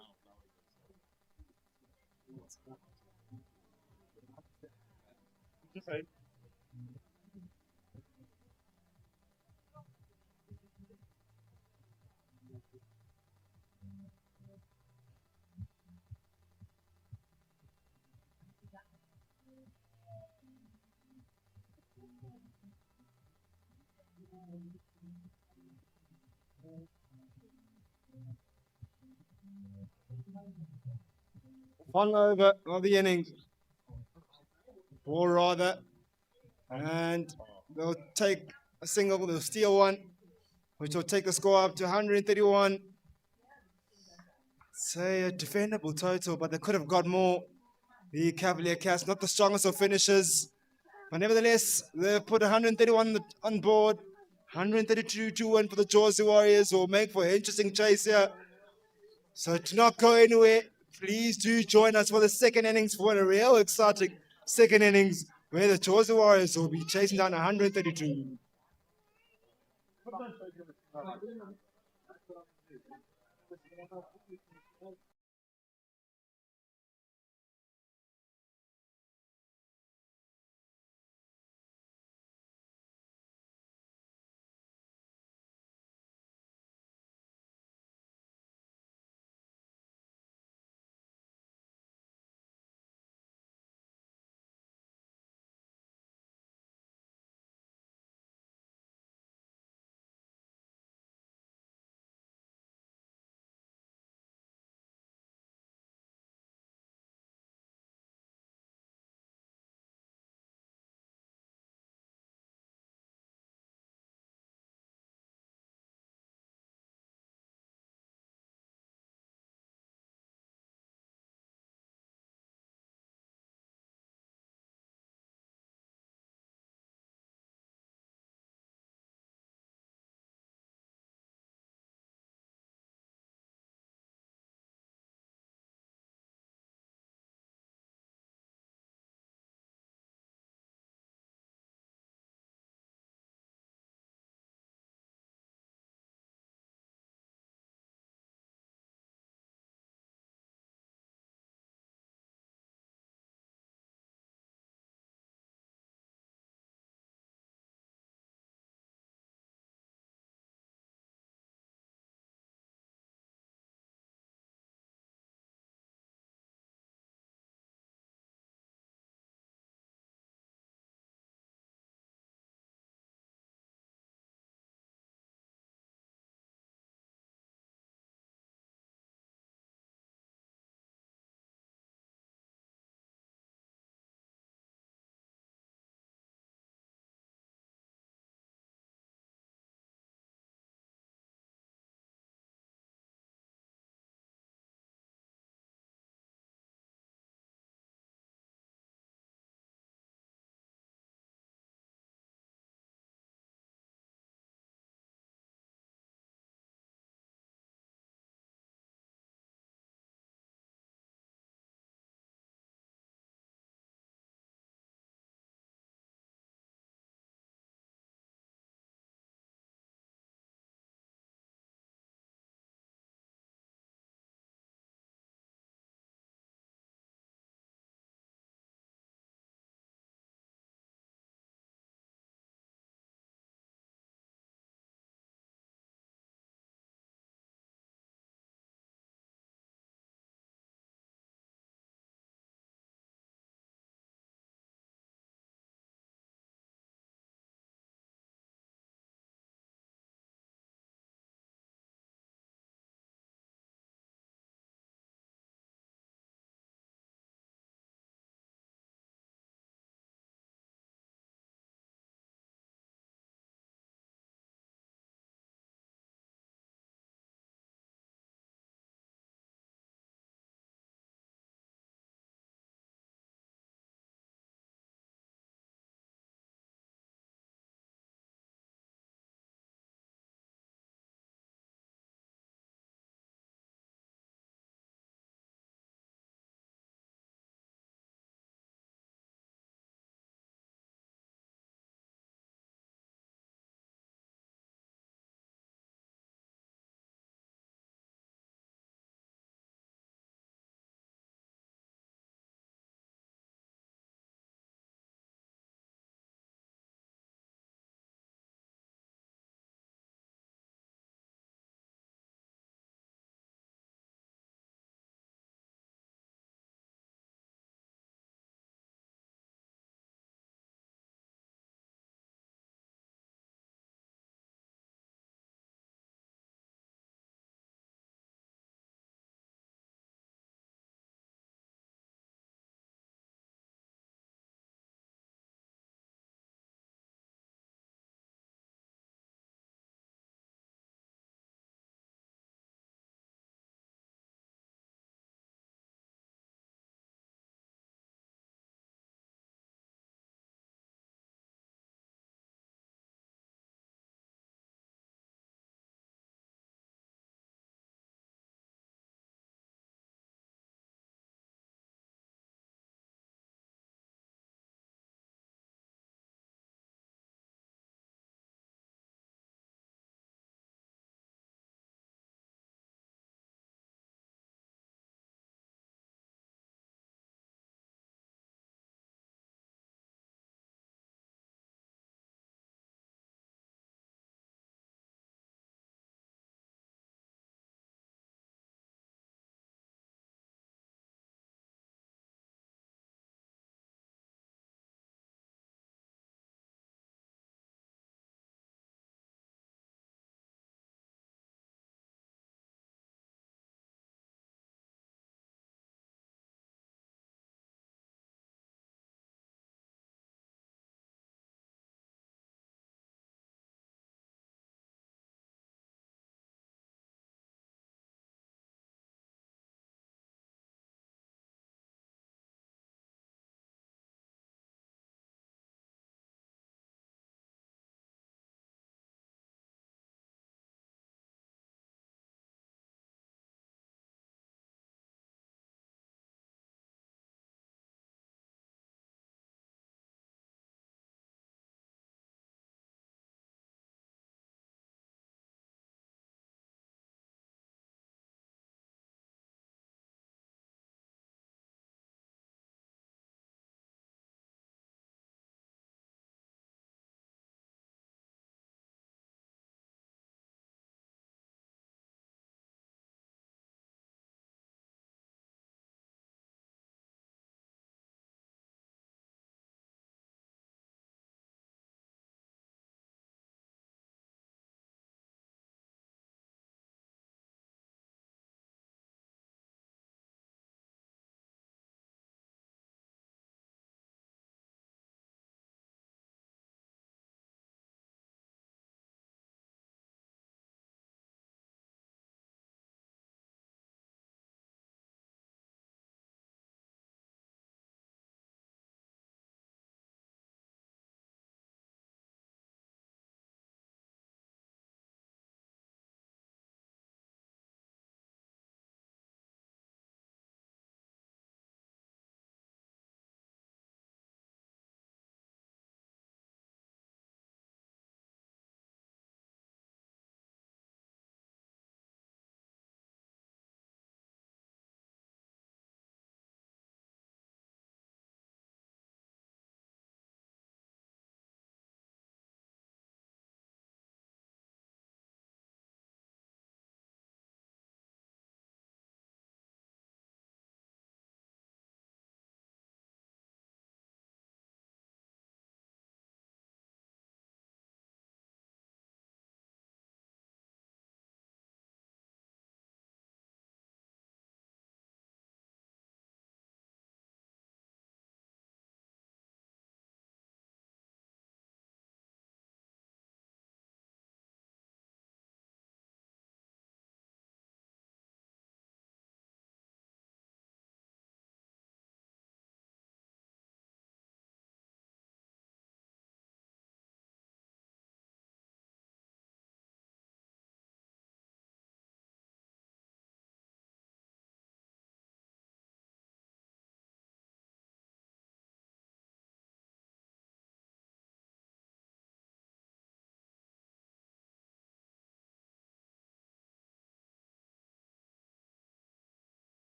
Fun over of the innings. Or rather. And they'll take a single, they'll steal one, which will take the score up to 131. Say a defendable total, but they could have got more. The Cavalier Cats, not the strongest of finishers. But nevertheless, they've put 131 on board. 132 to 1 for the Jersey Warriors, who will make for an interesting chase here. So to not go anywhere, please do join us for the second innings for a real exciting second innings where the Jersey Warriors will be chasing down 132.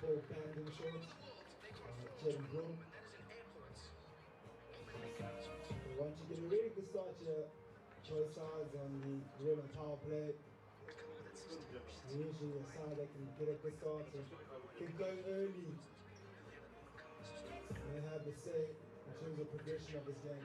full banding shorts, Jen Broom. We want to get a really good start here, both sides on the rim and power play. Usually a side that can get a good start and get going early. They have the say in terms of progression of this game.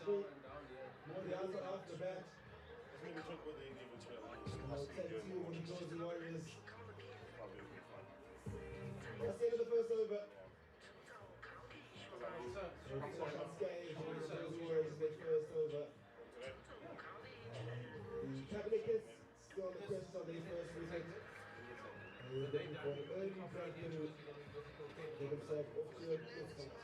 More the answer off the bat. I'll take two from the Jersey Warriors. That's the end of the first over. Unscathed from the Jersey Warriors their first over. The Cavaliers still on the quest of their first wicket. They're looking for an early breakthrough to get themselves off to a good start.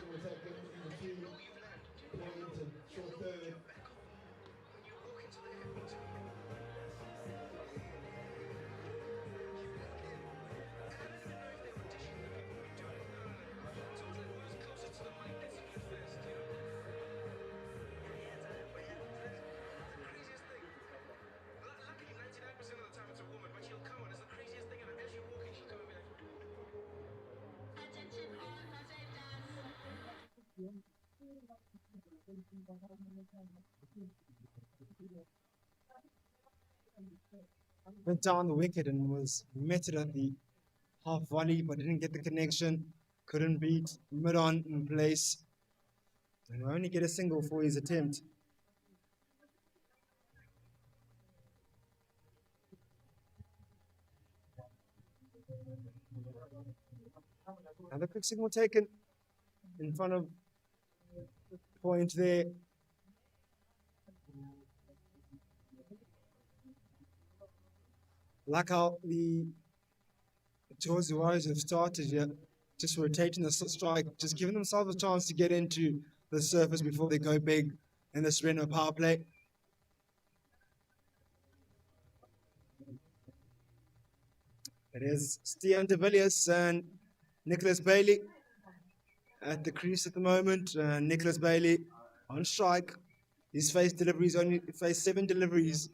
Single taken in between point and short third. Went down the wicket and was met it at the half volley, but didn't get the connection. Couldn't beat mid on in place. And only get a single for his attempt. Another quick signal taken in front of point there. Like how the Jersey Warriors have started here, just rotating the strike, just giving themselves a chance to get into the surface before they go big in this Reno power play. It is Stian de Villiers and Nicholas Bailey at the crease at the moment. Nicholas Bailey on strike. He's faced 7 deliveries.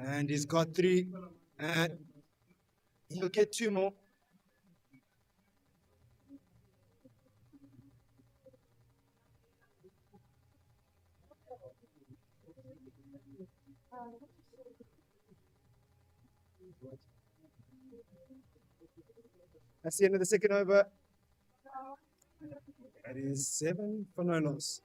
And he's got 3. And he'll get 2 more. That's the end of the second over. It is 7 for no loss.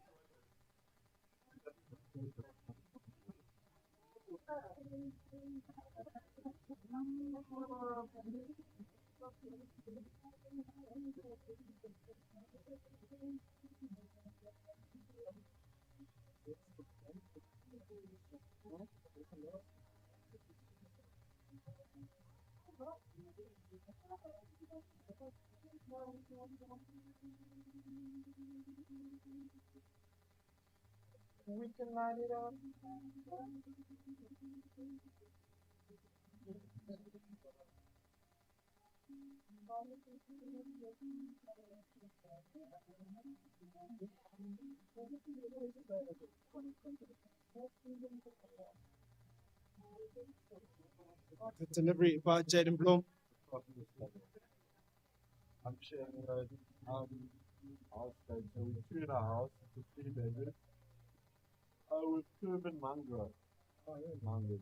Good delivery by Jaden Blom. I'm sharing a house like so we two in a house, it's a 3 bedroom. With urban mangrove. Oh yeah, mangrove.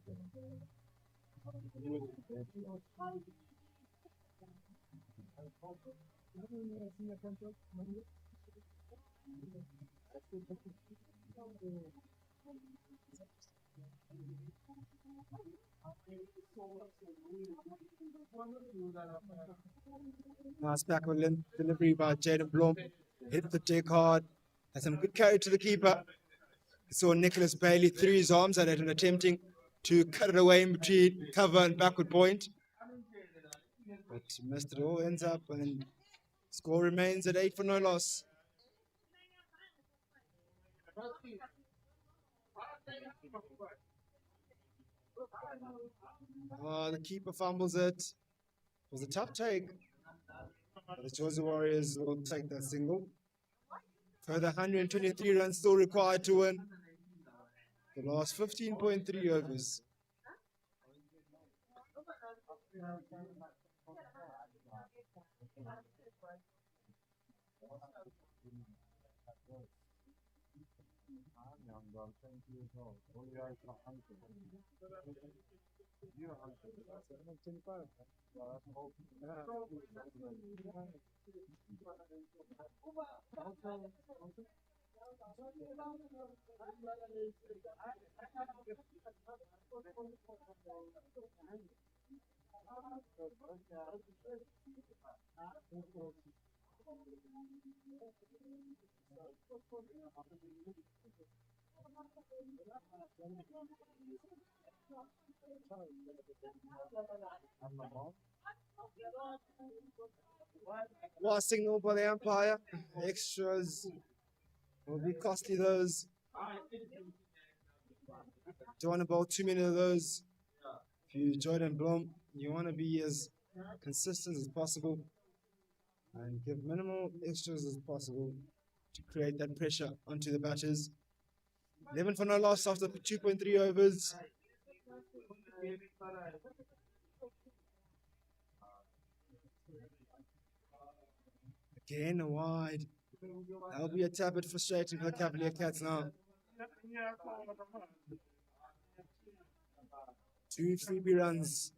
Nice tackle delivery by Jaden Blom. Hit the deck hard. Has some good carry to the keeper. Saw Nicholas Bailey threw his arms at it and attempting to cut it away in between cover and backward point. But missed it all, ends up, and score remains at 8 for no loss. The keeper fumbles it. It was a tough take. But the Chosen Warriors will take that single. Further 123 runs still required to win. The last 15.3 overs. I'm young, bro. I'm 20 years old. All you guys are 100. You're 100. I'm 25. Well, that's old. Last signal by the umpire. Extras will be costly, those. Don't want to bowl too many of those. If you Jordan Blom, you want to be as consistent as possible and give minimal extras as possible to create that pressure onto the batters. 11 for no loss after 2.3 overs. Again, a wide. That'll be a tad bit frustrating for the Cavalier Cats now. 2 freebie runs.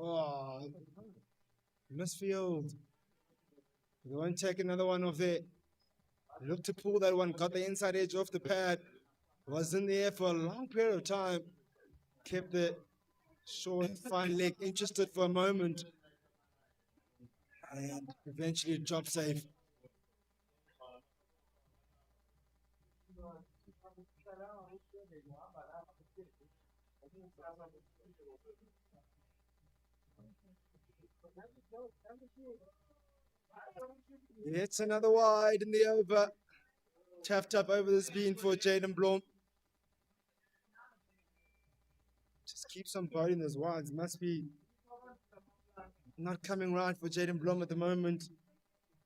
Oh, misfield. They won't take another one off there. Looked to pull that one, got the inside edge off the pad. Was in the air for a long period of time. Kept the short, fine leg interested for a moment. And eventually dropped safe. It's another wide in the over. Tapped up over the spin for Jaden Blom. Just keeps on biting those wides. Must be not coming right for Jaden Blom at the moment.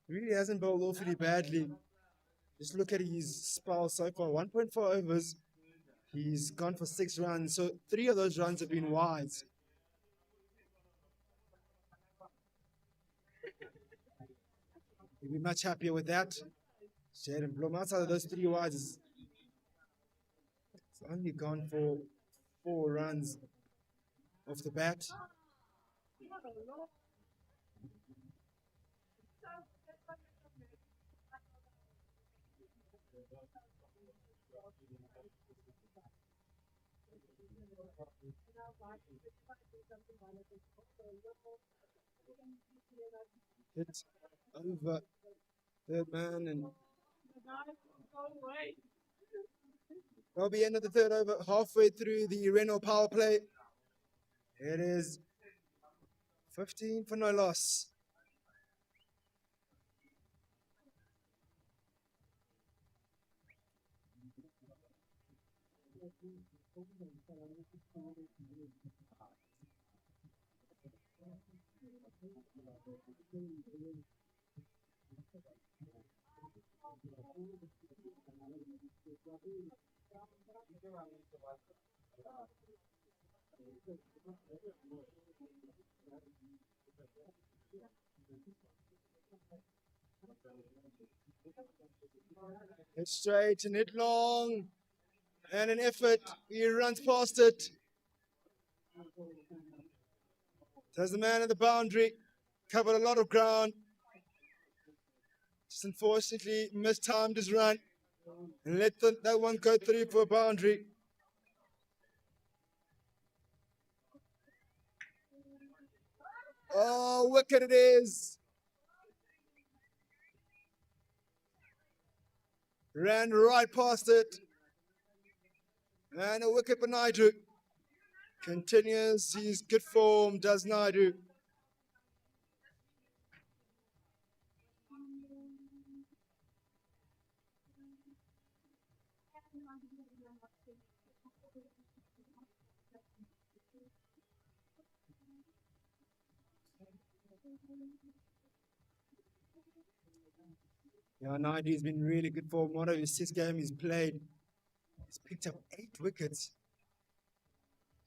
Really hasn't bowled awfully badly. Just look at his spell so far. 1.4 overs. He's gone for 6 runs. So 3 of those runs have been wides. He'll be much happier with that. Jaden Blom, outside of those 3 wides, it's only gone for 4 runs off the bat. Hit over third man, and that'll be end of the third over, halfway through the Renault power play. It is 15 for no loss. Hit straight and hit long, and an effort. He runs past it. Does the man at the boundary, covered a lot of ground. Just unfortunately mistimed his run and let that one go through for a boundary. Oh, wicket it is. Ran right past it. And a wicket for Naidu. Continues his good form, does Naidu. Yeah, Naidu's been really good form. One of his 6 games he's played. He's picked up 8 wickets.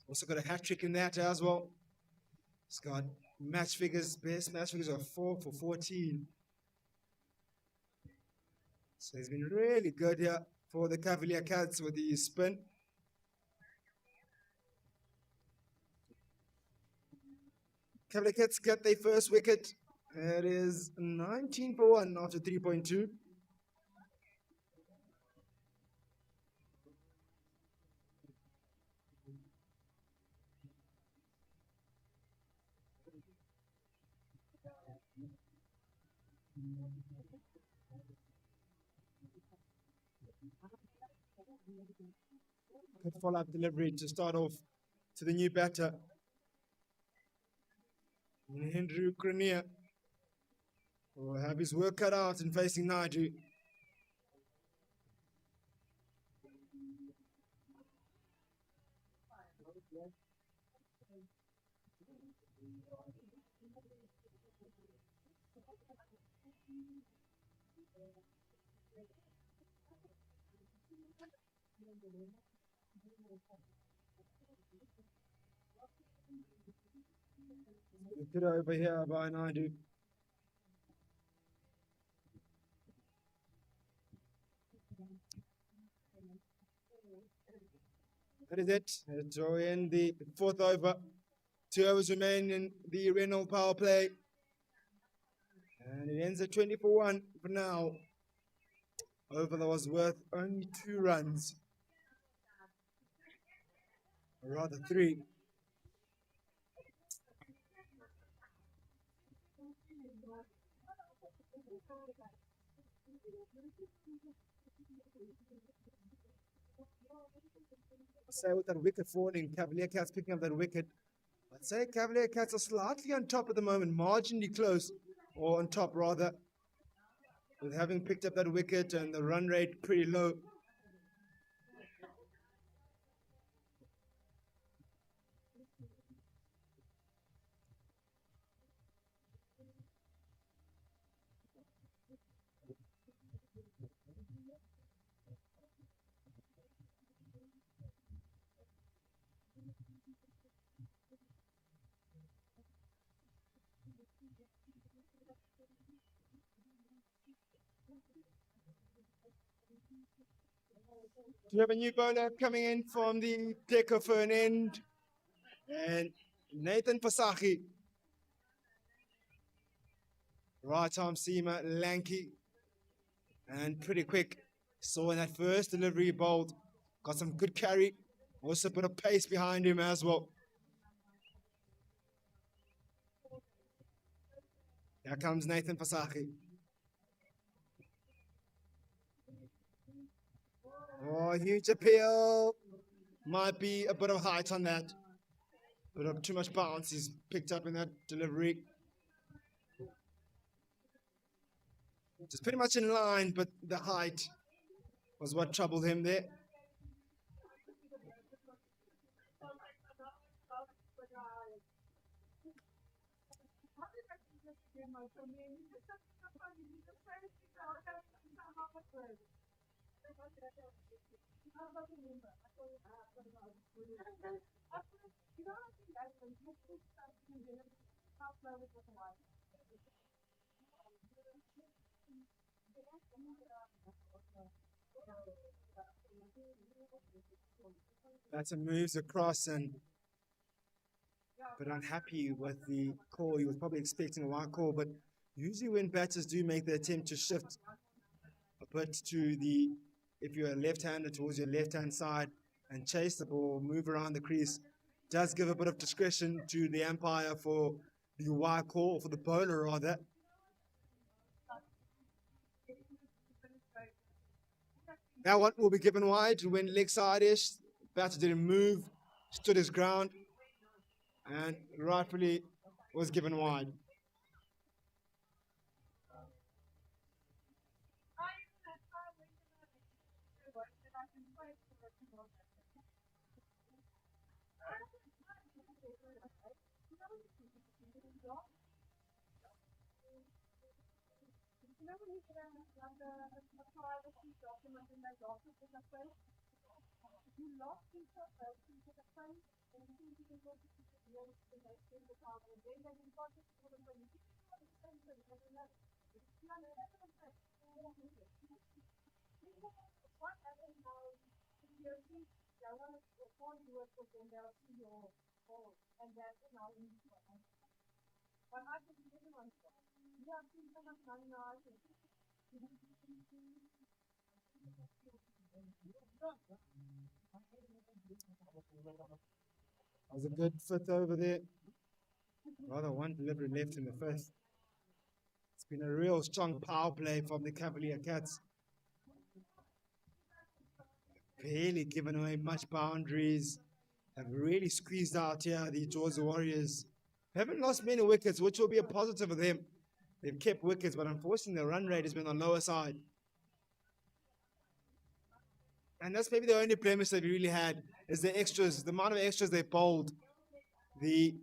Also got a hat trick in that as well. He's got match figures, best match figures are 4 for 14. So he's been really good here for the Cavalier Cats with the spin. Cavalier Cats get their first wicket. It is 19 for 1 after 3.2. Good follow-up delivery to start off to the new batter. Henry Ukrainian will have his work cut out in facing Naidu. Get over here by Naidu. That is it. Draw in the 4th over. 2 overs remain in the Renault power play. And it ends at 20 for 1 for now. Over that was worth only 2 runs. Or rather 3. Say with that wicket falling, Cavalier Cats picking up that wicket. I'd say Cavalier Cats are slightly on top at the moment, marginally close, or on top rather, with having picked up that wicket and the run rate pretty low. We have a new bowler coming in from the Deco for an end. And Nathan Pasaki. Right arm seamer, lanky, and pretty quick. Saw in that first delivery, bowled. Got some good carry. Also put a pace behind him as well. Here comes Nathan Fasaki. Oh, huge appeal. Might be a bit of height on that. Bit of too much bounce he's picked up in that delivery. Just pretty much in line, but the height was what troubled him there. Batter moves across and but unhappy with the call. He was probably expecting a wide call, but usually when batters do make the attempt to shift a bit to the, if you're a left-hander, towards your left-hand side and chase the ball, move around the crease, does give a bit of discretion to the umpire for the wide call, for the bowler rather. That one will be given wide. Went leg side-ish. Batter didn't move, stood his ground, and rightfully was given wide. That was a good fit over there. Rather one delivery left in the first. It's been a real strong power play from the Cavalier Cats. Barely given away much boundaries. Have really squeezed out here, the Georgia Warriors. Haven't lost many wickets, which will be a positive for them. They've kept wickets, but unfortunately the run rate has been on the lower side. And that's maybe the only blemish they've really had, is the extras, the amount of extras they bowled. The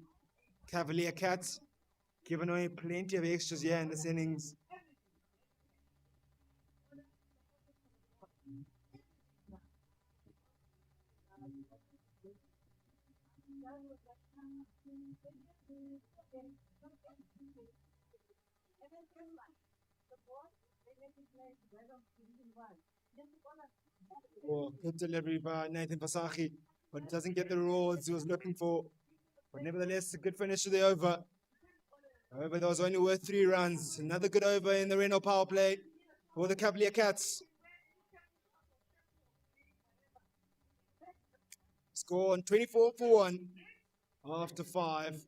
Cavalier Cats, given away plenty of extras here in this innings. Oh, good delivery by Nathan Fasaki, but doesn't get the rewards he was looking for. But nevertheless, a good finish to the over. However, that was only worth 3 runs. Another good over in the Reno power play for the Cavalier Cats. Score on 24 for 1 after 5.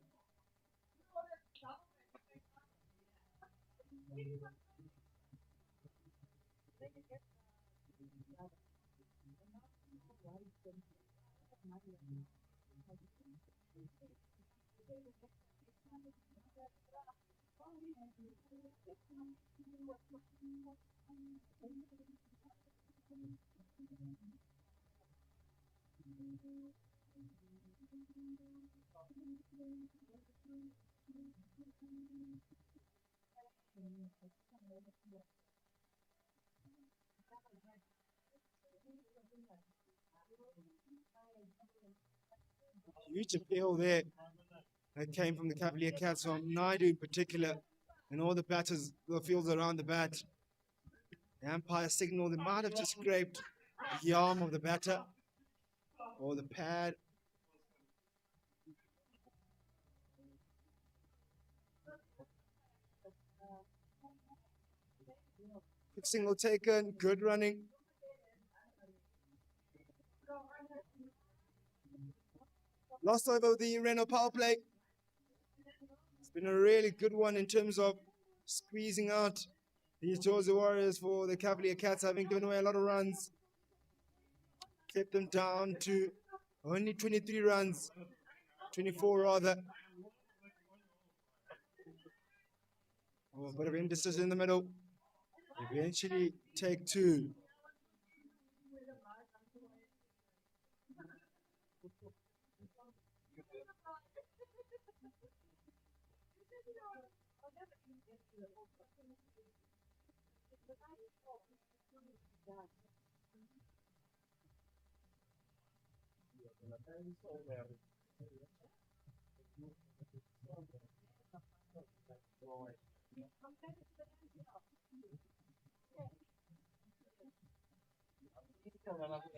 Huge appeal there that came from the Cavalier Cats, from Naidu in particular, and all the batters, the fields around the bat. The umpire signaled they might have just scraped the arm of the batter or the pad. Quick single taken, good running. lost over the Renault power play. It's been a really good one in terms of squeezing out these Georgia Warriors for the Cavalier Cats, having given away a lot of runs. Kept them down to only 23 runs, 24 rather. Oh, a bit of indecision in the middle. Eventually take two.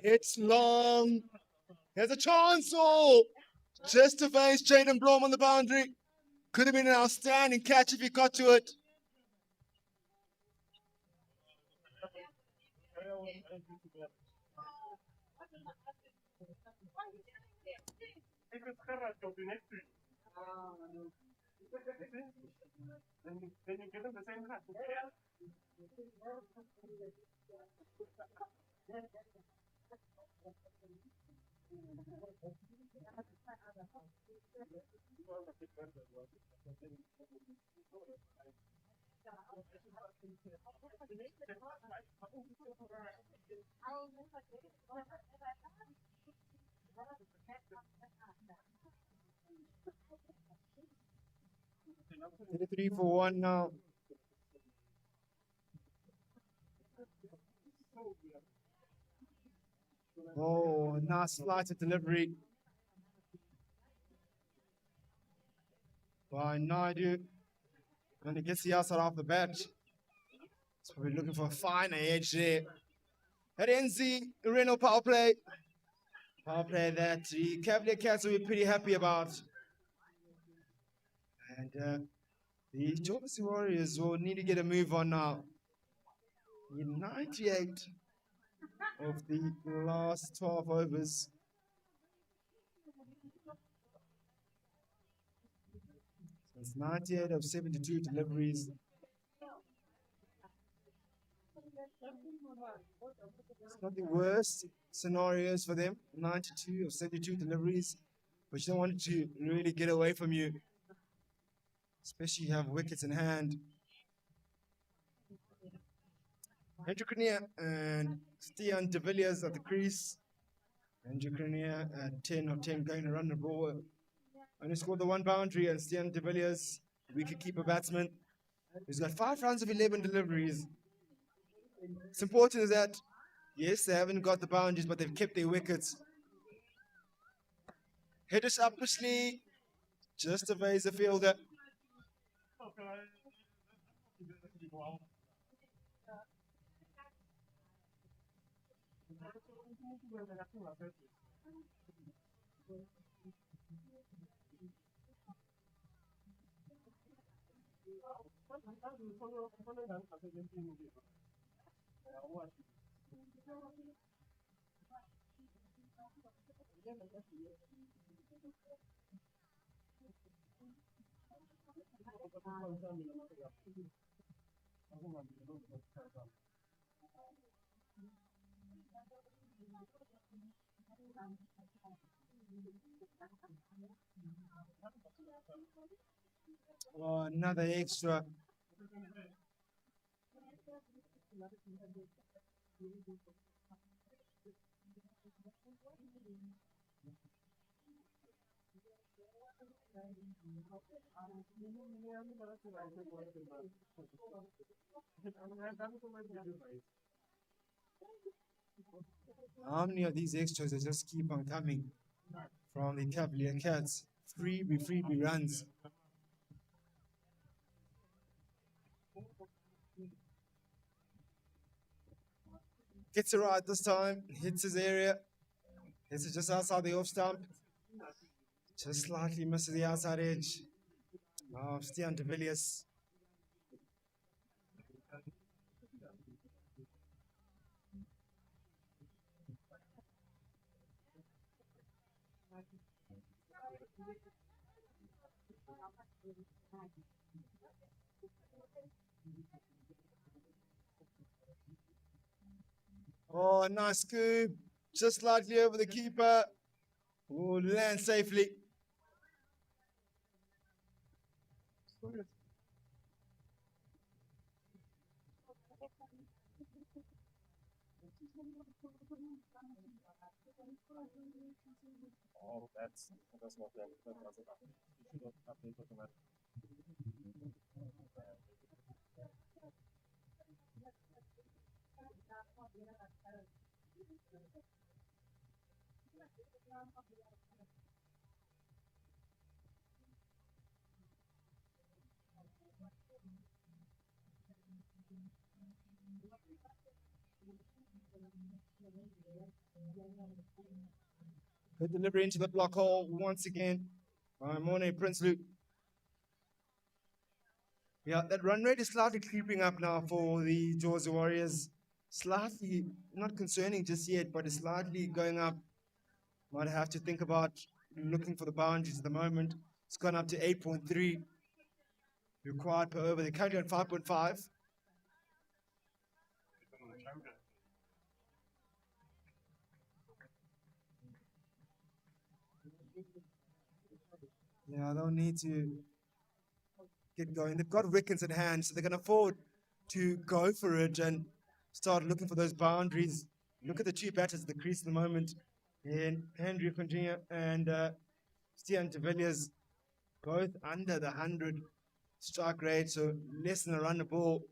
It's long. There's a chance. Oh, just to face Jaden Blom on the boundary. Could have been an outstanding catch if he got to it. Then you give them the same cut. 3 for 1 now. Oh, nice flighted delivery by Naidu. When he gets the outside off the bat, so we're looking for a finer edge there. That ends the Renault power play. Power play that the Cavalier Cats will be pretty happy about. And the Georgia Warriors will need to get a move on now. In 98 of the last 12 overs. So it's 98 of 72 deliveries. It's not the worst scenarios for them. 92 of 72 deliveries. But you don't want it to really get away from you. Especially if you have wickets in hand. Andrew Grenier and Stian de Villiers at the crease. Andrew Grenier at 10 of 10 going to run the ball. Only scored the one boundary, and Stian de Villiers, wicket-keeper batsman, he's got 5 rounds of 11 deliveries. It's important is that, yes, they haven't got the boundaries, but they've kept their wickets. Headers up Presley, just evades the fielder. Oh, another extra. How many of these extras that just keep on coming from the Cavalier Cats? Freebie runs. Gets it right this time, hits his area. Hits it just outside the off stump. Just slightly misses the outside edge of Stian de Villiers. Oh, nice scoop. Just slightly over the keeper. Oh, land safely. Oh, that's not them. That was enough. You should have updated automatically. Good delivery into the block hole once again by Mornay Prinsloo. Yeah, that run rate is slightly creeping up now for the Georgia Warriors. Slightly, not concerning just yet, but it's slightly going up. Might have to think about looking for the boundaries at the moment. It's gone up to 8.3 required per over. They're currently on 5.5. Yeah, they'll need to get going. They've got Wickens at hand, so they can afford to go for it and start looking for those boundaries. Look at the two batters at the crease at the moment. And Andrew Conjinga and Stian de Villiers, both under the 100 strike rate, so less than a run a ball.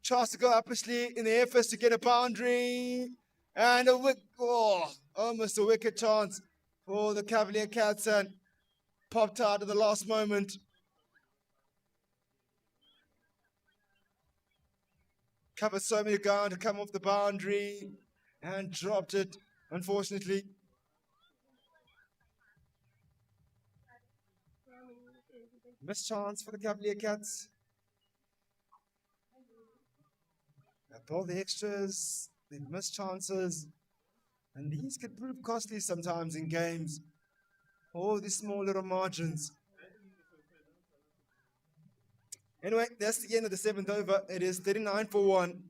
Chance to go upper sleeve in the efforts to get a boundary. And almost a wicket chance for the Cavalier Cats, and popped out at the last moment. Covered so many ground to come off the boundary and dropped it, unfortunately. Missed chance for the Cavalier Cats. After all the extras, they've missed chances. And these could prove costly sometimes in games. Oh, these small little margins. Anyway, that's the end of the 7th over. It is 39 for 1.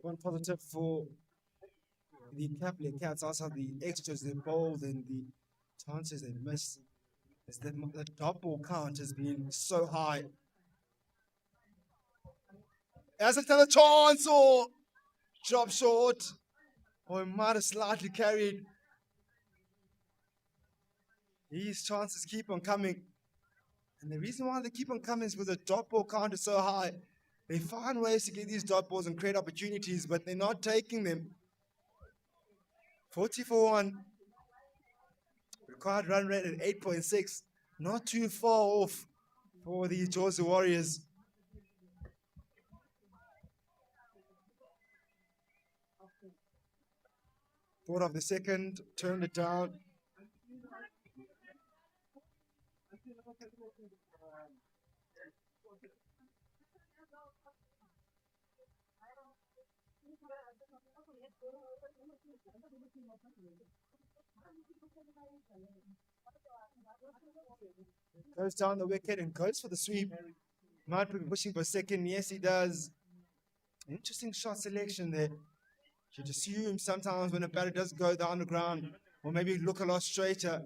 One positive for the Cavalier Cats, also the extras they bowled and the chances they missed, is that the dot ball count has been so high. As another chance, or drop short, or it might have slightly carried. These chances keep on coming. And the reason why they keep on coming is because the dot ball count is so high. They find ways to get these dot balls and create opportunities, but they're not taking them. 40 for 1. Required run rate at 8.6. Not too far off for the Georgia Warriors. Thought of the second, turned it down. Goes down the wicket and goes for the sweep. Might be pushing for second. Yes, he does. Interesting shot selection there. You'd assume sometimes when a batter does go down the ground, or maybe look a lot straighter,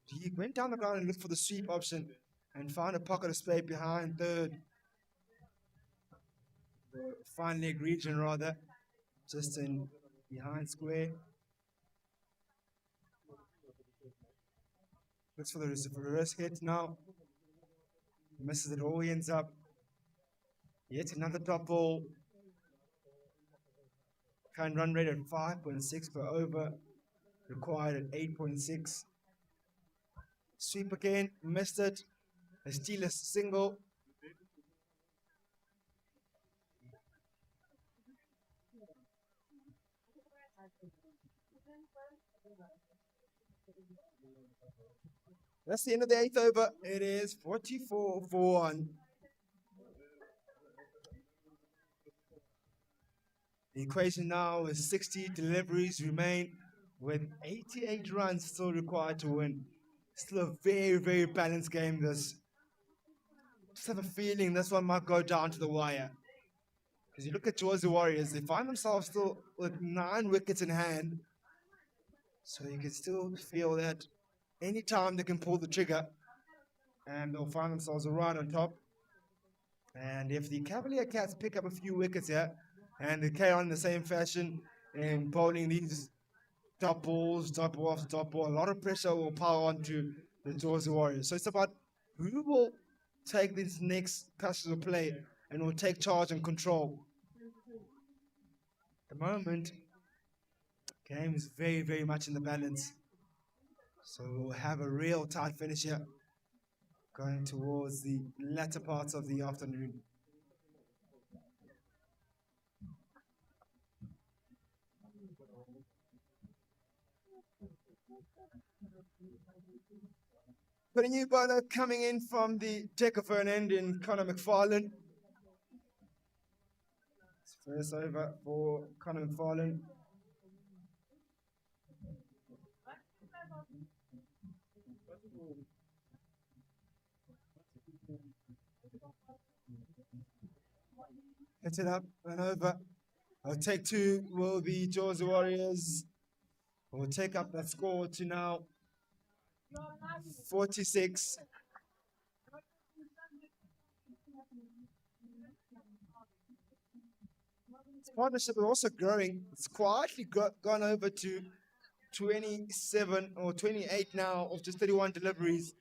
he went down the ground and looked for the sweep option and found a pocket of space behind third. The fine leg region, rather, just in behind square. Looks for the risk hit now. Misses it all, he ends up. Yet another top ball. Current run rate at 5.6 per over. Required at 8.6. Sweep again, missed it. A steal single. That's the end of the 8th over. It is 44 for 1. The equation now is 60 deliveries remain with 88 runs still required to win. Still a very, very balanced game, this. Just have a feeling this one might go down to the wire. Because you look at towards the Warriors, they find themselves still with 9 wickets in hand. So you can still feel that anytime they can pull the trigger and they'll find themselves right on top. And if the Cavalier Cats pick up a few wickets here and they carry on in the same fashion in bowling these top balls, top ball after top ball, a lot of pressure will pile onto the Georgia Warriors. So it's about who will take this next passage of play and will take charge and control. At the moment, game is very, very much in the balance. So we'll have a real tight finish here going towards the latter parts of the afternoon. But a new bowler coming in from the Deccaphone end in Connor McFarlane. First over for Connor McFarlane. Hit it up and over. I'll take 2 will be Georgia Warriors. We'll take up that score to now 46. This partnership is also growing. It's quietly gone over to 27 or 28 now of just 31 deliveries.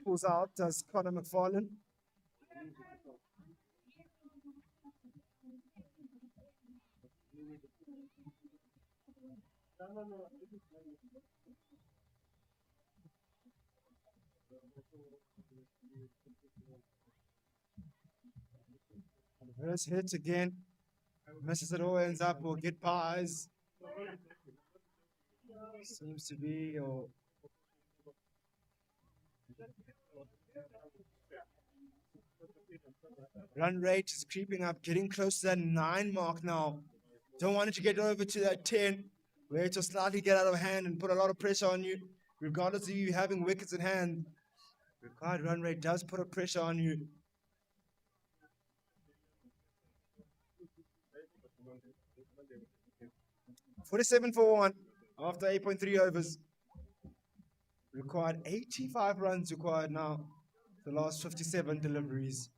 Pulls out, does Connor McFarlane. Reverse hit again. Misses it all, ends up, will get pies. Seems to be, or run rate is creeping up, getting close to that 9 mark now. Don't want it to get over to that 10, where it will slightly get out of hand and put a lot of pressure on you, regardless of you having wickets in hand. Required run rate does put a pressure on you. $47 for 1 after 8.3 overs. Required 85 runs required now. The last 57 deliveries.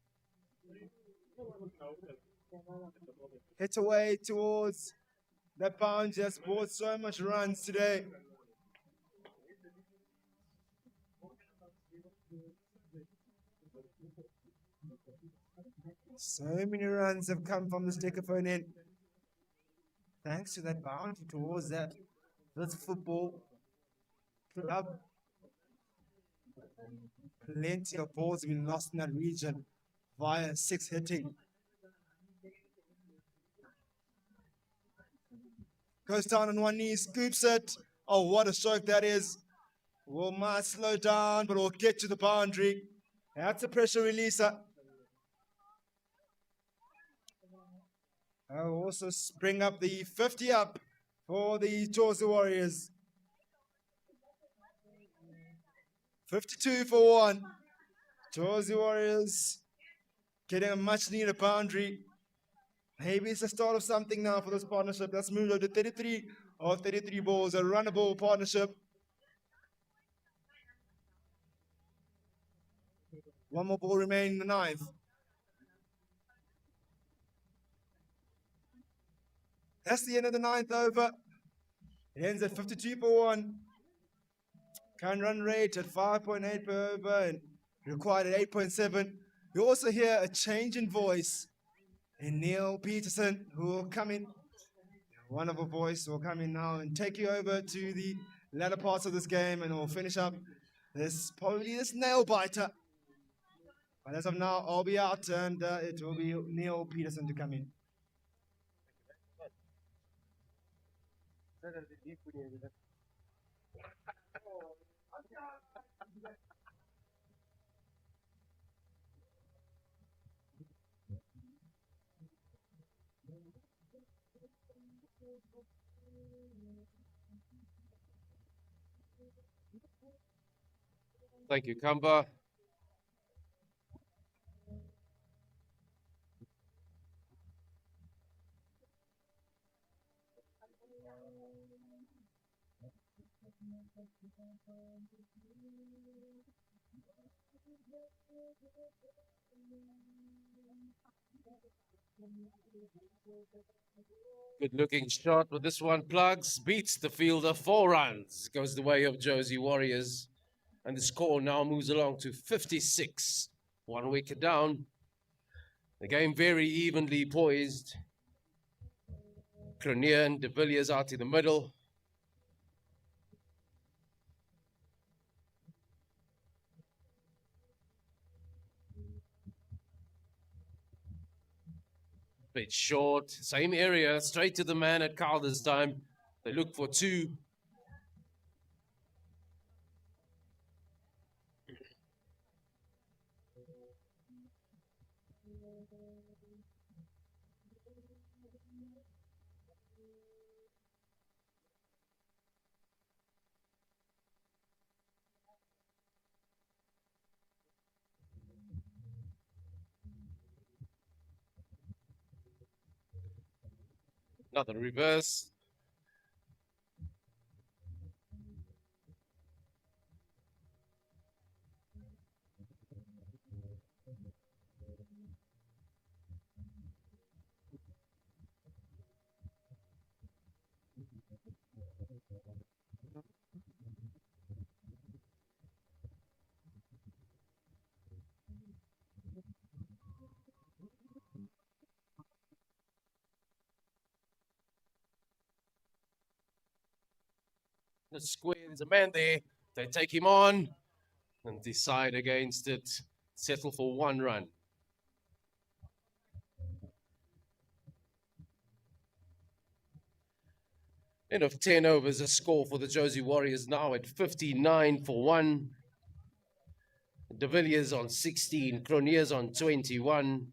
Hit away towards that boundary that's brought so much runs today. So many runs have come from this Deccaphone end. Thanks to that boundary towards that. This football club. Plenty of balls have been lost in that region via 6 hitting. Goes down on one knee, scoops it. Oh, what a stroke that is. Will might slow down, but we'll get to the boundary. That's a pressure releaser. I'll also bring up the 50 up for the Georgia Warriors. 52 for 1. Georgia Warriors getting a much needed boundary. Maybe it's the start of something now for this partnership. Let's move on to 33 of 33 balls, a runnable partnership. One more ball remaining in the 9th. That's the end of the 9th over. It ends at 52 for 1. Current run rate at 5.8 per over and required at 8.7. You also hear a change in voice in Neil Peterson, who will come in. One of a voice will come in now and take you over to the latter parts of this game, and we'll finish up probably this nail biter. But as of now, I'll be out, and it will be Neil Peterson to come in. Thank you, Kamba. Good looking shot, but this one plugs, beats the fielder, 4 runs. Goes the way of Josie Warriors. And the score now moves along to 56. 1 wicket down. The game very evenly poised. Cronier and de Villiers out in the middle. Bit short, same area, straight to the man at Carl this time. They look for 2. Another reverse. The square, there's a man there. They take him on and decide against it. Settle for 1 run. End of 10 overs, a score for the Josie Warriors now at 59 for 1. De Villiers on 16, Croniers on 21.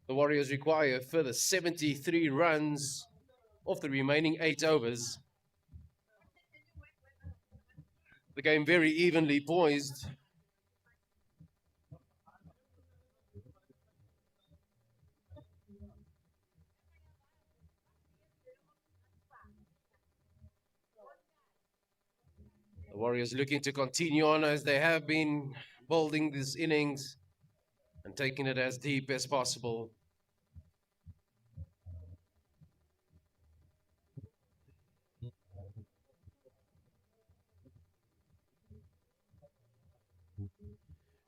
The Warriors require a further 73 runs of the remaining 8 overs. The game very evenly poised. The Warriors looking to continue on as they have been building this innings and taking it as deep as possible.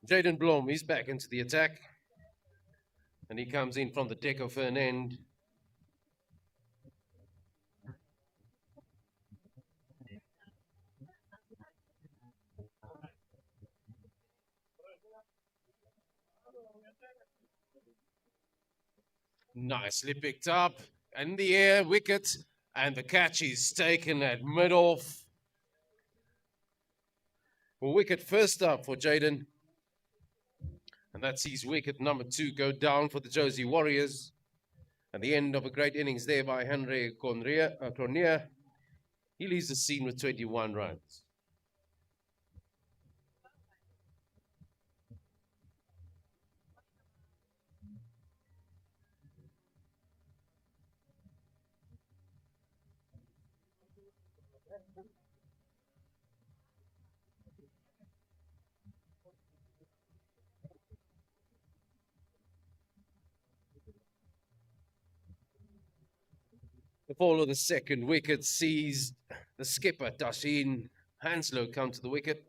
Jaden Blom is back into the attack. And he comes in from the deck of an end. Nicely picked up. In the air, wicket. And the catch is taken at mid-off. Wicket first up for Jaden. And that sees wicket number 2 go down for the Josie Warriors. At the end of a great innings there by Henry Cronier. He leaves the scene with 21 runs. The fall of the second wicket sees the skipper, Dashin Hanslow, come to the wicket.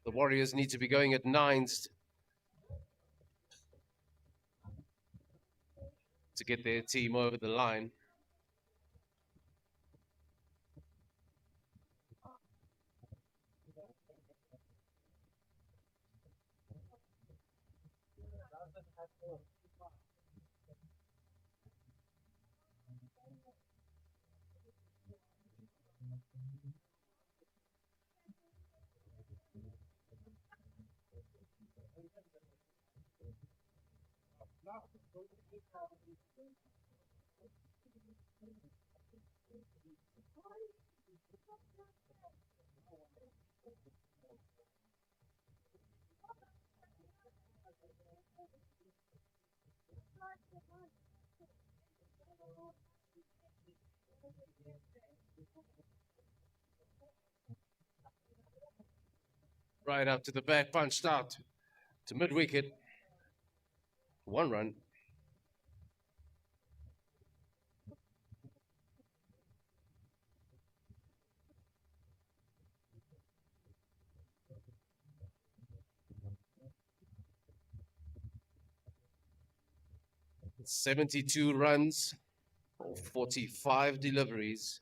The Warriors need to be going at nines to get their team over the line. Right up to the bat, punched out to mid wicket. 1 run. "72 runs or 45 deliveries."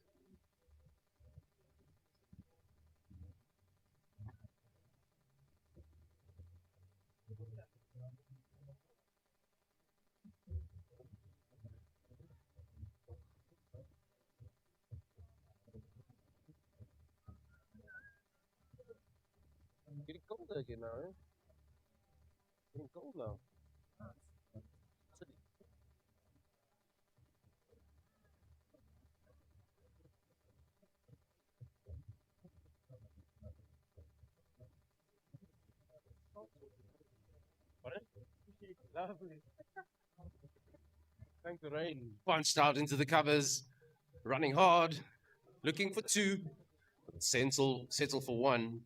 Getting colder again now, eh? Getting cold now. Lovely. Thank the rain. Punched out into the covers, running hard, looking for 2. Settle for 1.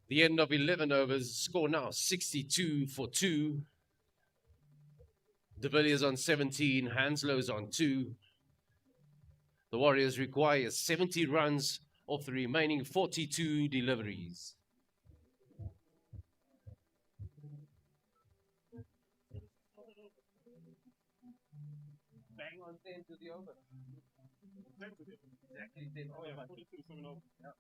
The end of 11 overs, score now 62 for 2. De Villiers on 17, Hanslow's on 2. The Warriors require 70 runs off the remaining 42 deliveries. Bang on 10 to the over. Exactly 10. Oh, yeah, 42, 7 over. Yeah.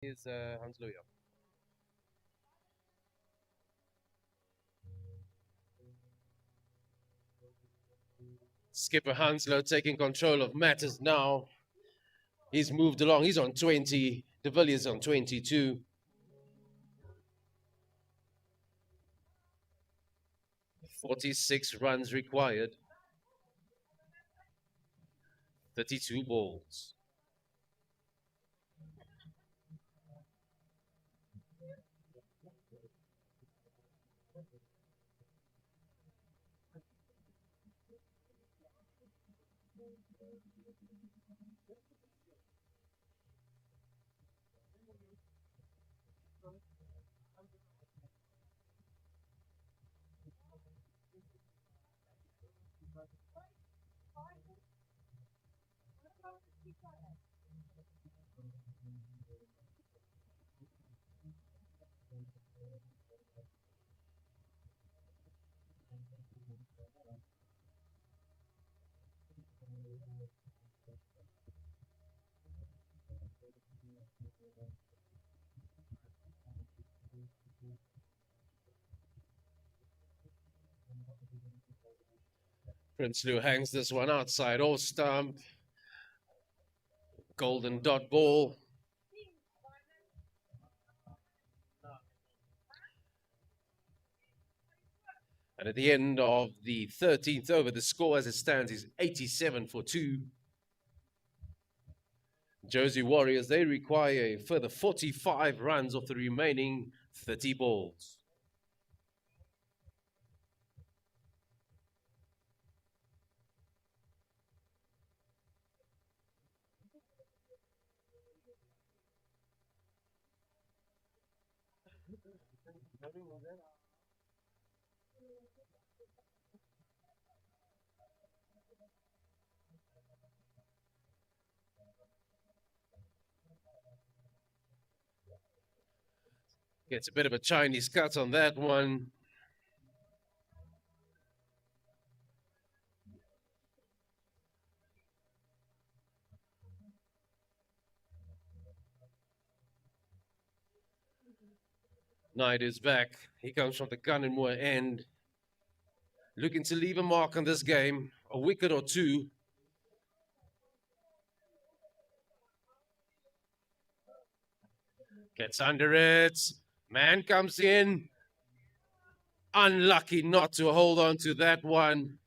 is Hans Looyer. Skipper Hanslow taking control of matters now. He's moved along. He's on 20. De Villiers on 22. 46 runs required. 32 balls. Prinsloo hangs this one outside off stump. Golden dot ball. And at the end of the 13th over, the score as it stands is 87 for 2. Josie Warriors, they require a further 45 runs of the remaining 30 balls. Gets a bit of a Chinese cut on that one. Knight is back. He comes from the Gunnermoor end. Looking to leave a mark on this game. A wicket or two. Gets under it. Man comes in. Unlucky not to hold on to that one.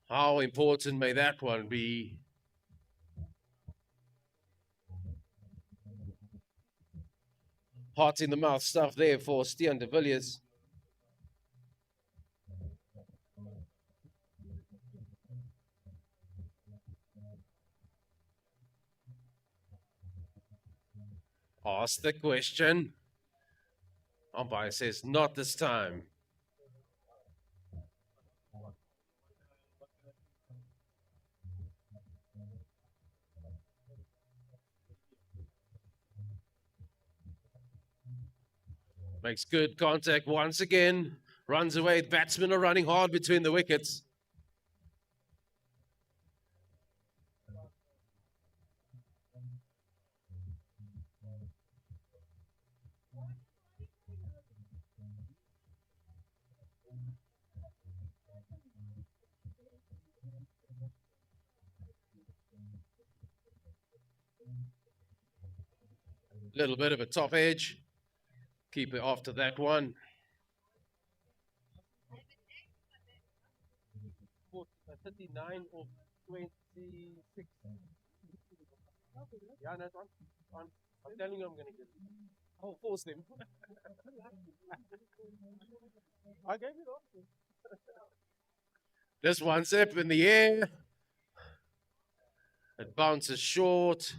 How important may that one be? Heart in the mouth stuff there for Stian de Villiers. Ask the question. Umpire says not this time. Makes good contact once again. Runs away. Batsmen are running hard between the wickets. Little bit of a top edge. Keep it after that one. 39 or 26. Yeah, that's on. I'm telling you, I'm going to get it. I'll force them. I gave it off. This one's up in the air. It bounces short.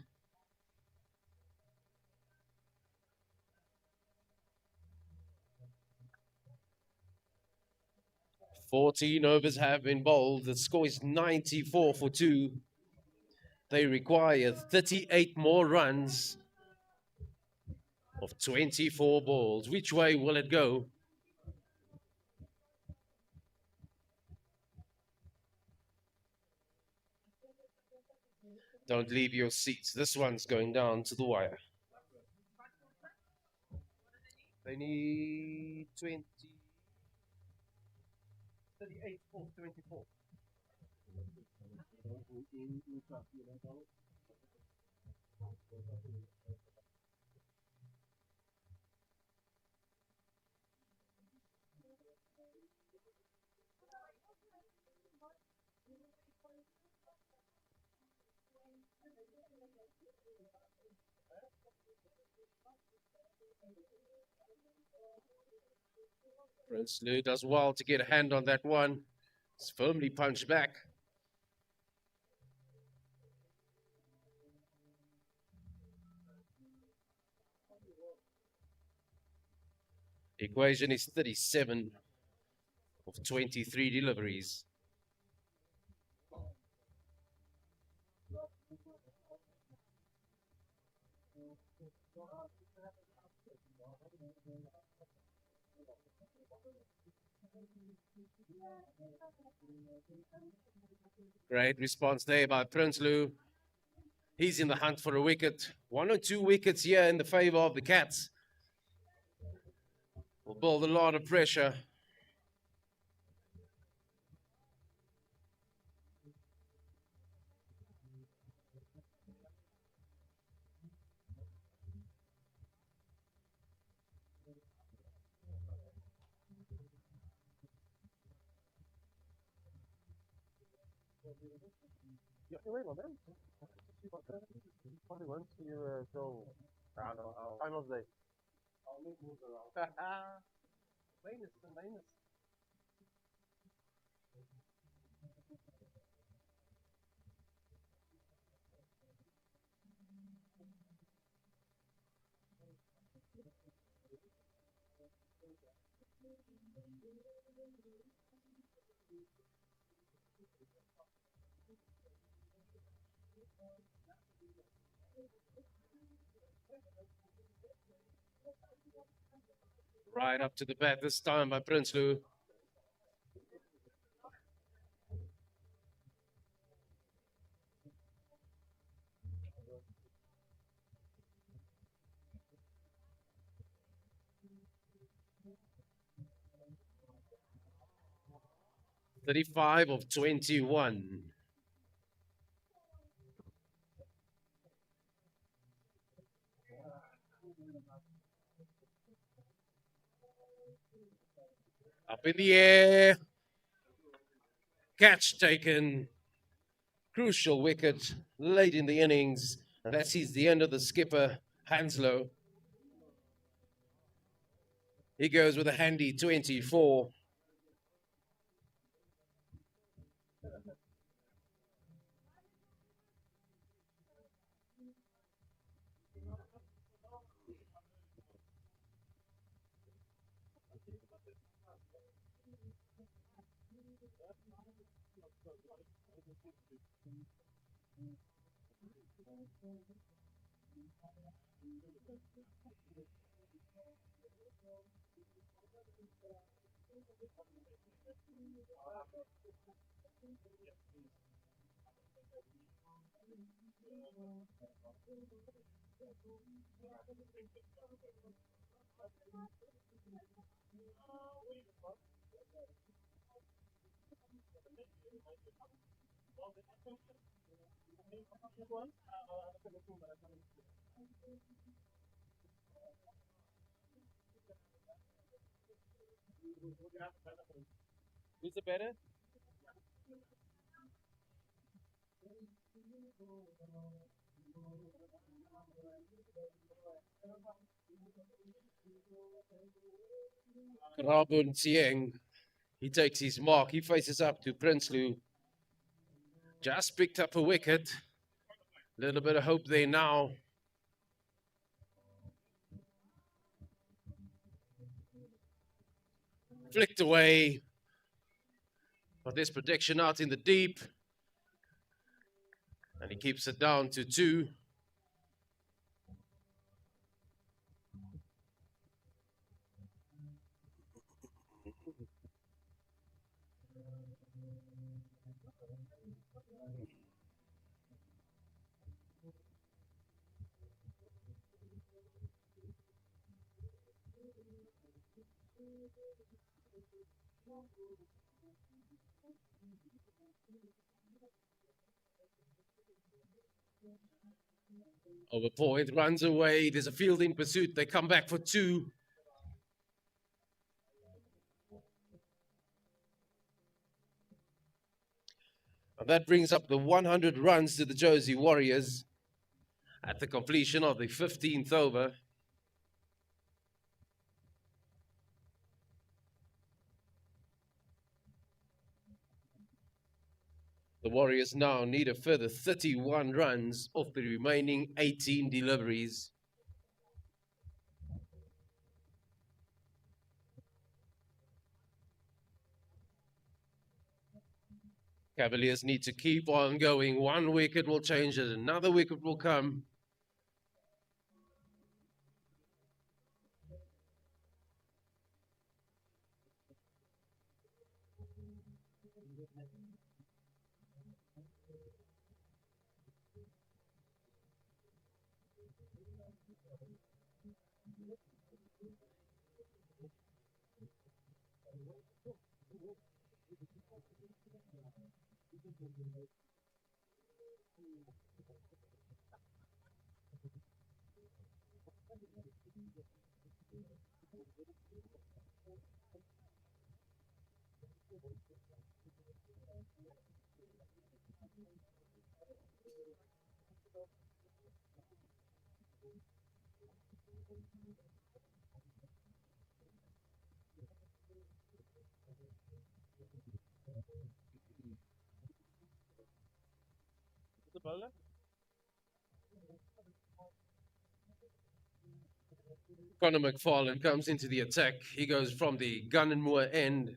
Fourteen overs have been bowled. The score is 94 for 2. They require 38 more runs of 24 balls. Which way will it go? Don't leave your seats. This one's going down to the wire. They need 20, 38 or 24. Prinsloo does well to get a hand on that one. It's firmly punched back. The equation is 37 of 23 deliveries. Great response there by Prinsloo. He's in the hunt for a wicket. 1 or 2 wickets here in the favor of the Cats. Will build a lot of pressure. Finals day. Right up to the bat this time by Prinsloo. .35 of 21. Up in the air. Catch taken. Crucial wicket late in the innings. And that sees the end of the skipper, Hanslow. He goes with a handy 24. Who's the better? Rabun Sieng. He takes his mark. He faces up to Prinsloo. Just picked up a wicket. Little bit of hope there now. Flicked away. But there's protection out in the deep. And he keeps it down to 2. Over point, runs away. There's a field in pursuit. They come back for two. And that brings up the 100 runs to the Josie Warriors at the completion of the 15th over. The Warriors now need a further 31 runs off the remaining 18 deliveries. Cavaliers need to keep on going. One wicket will change it. Another wicket will come. Conor McFarlane comes into the attack. He goes from the gun and moor end.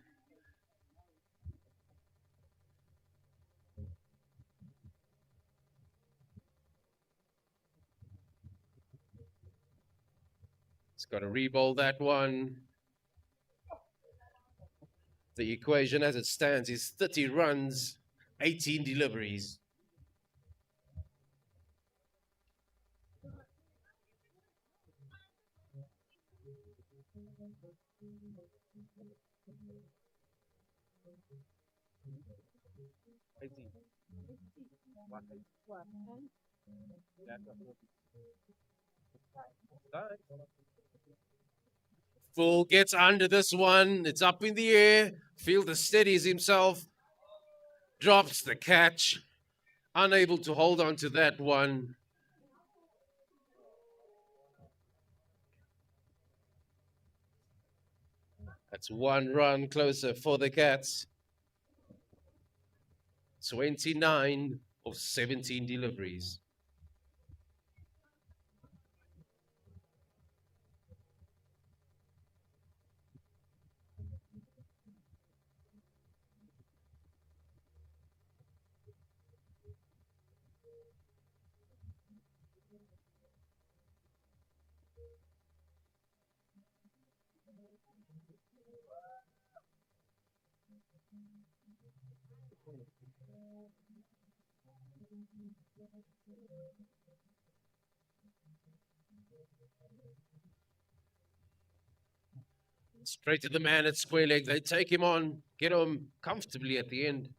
He's got to re-bowl that one. The equation as it stands is 30 runs, 18 deliveries. Full gets under this one. It's up in the air. Fielder steadies himself. Drops the catch. Unable to hold on to that one. That's one run closer for the Cats. 29 of 17 deliveries. Straight to the man at square leg. They take him on, get him comfortably at the end.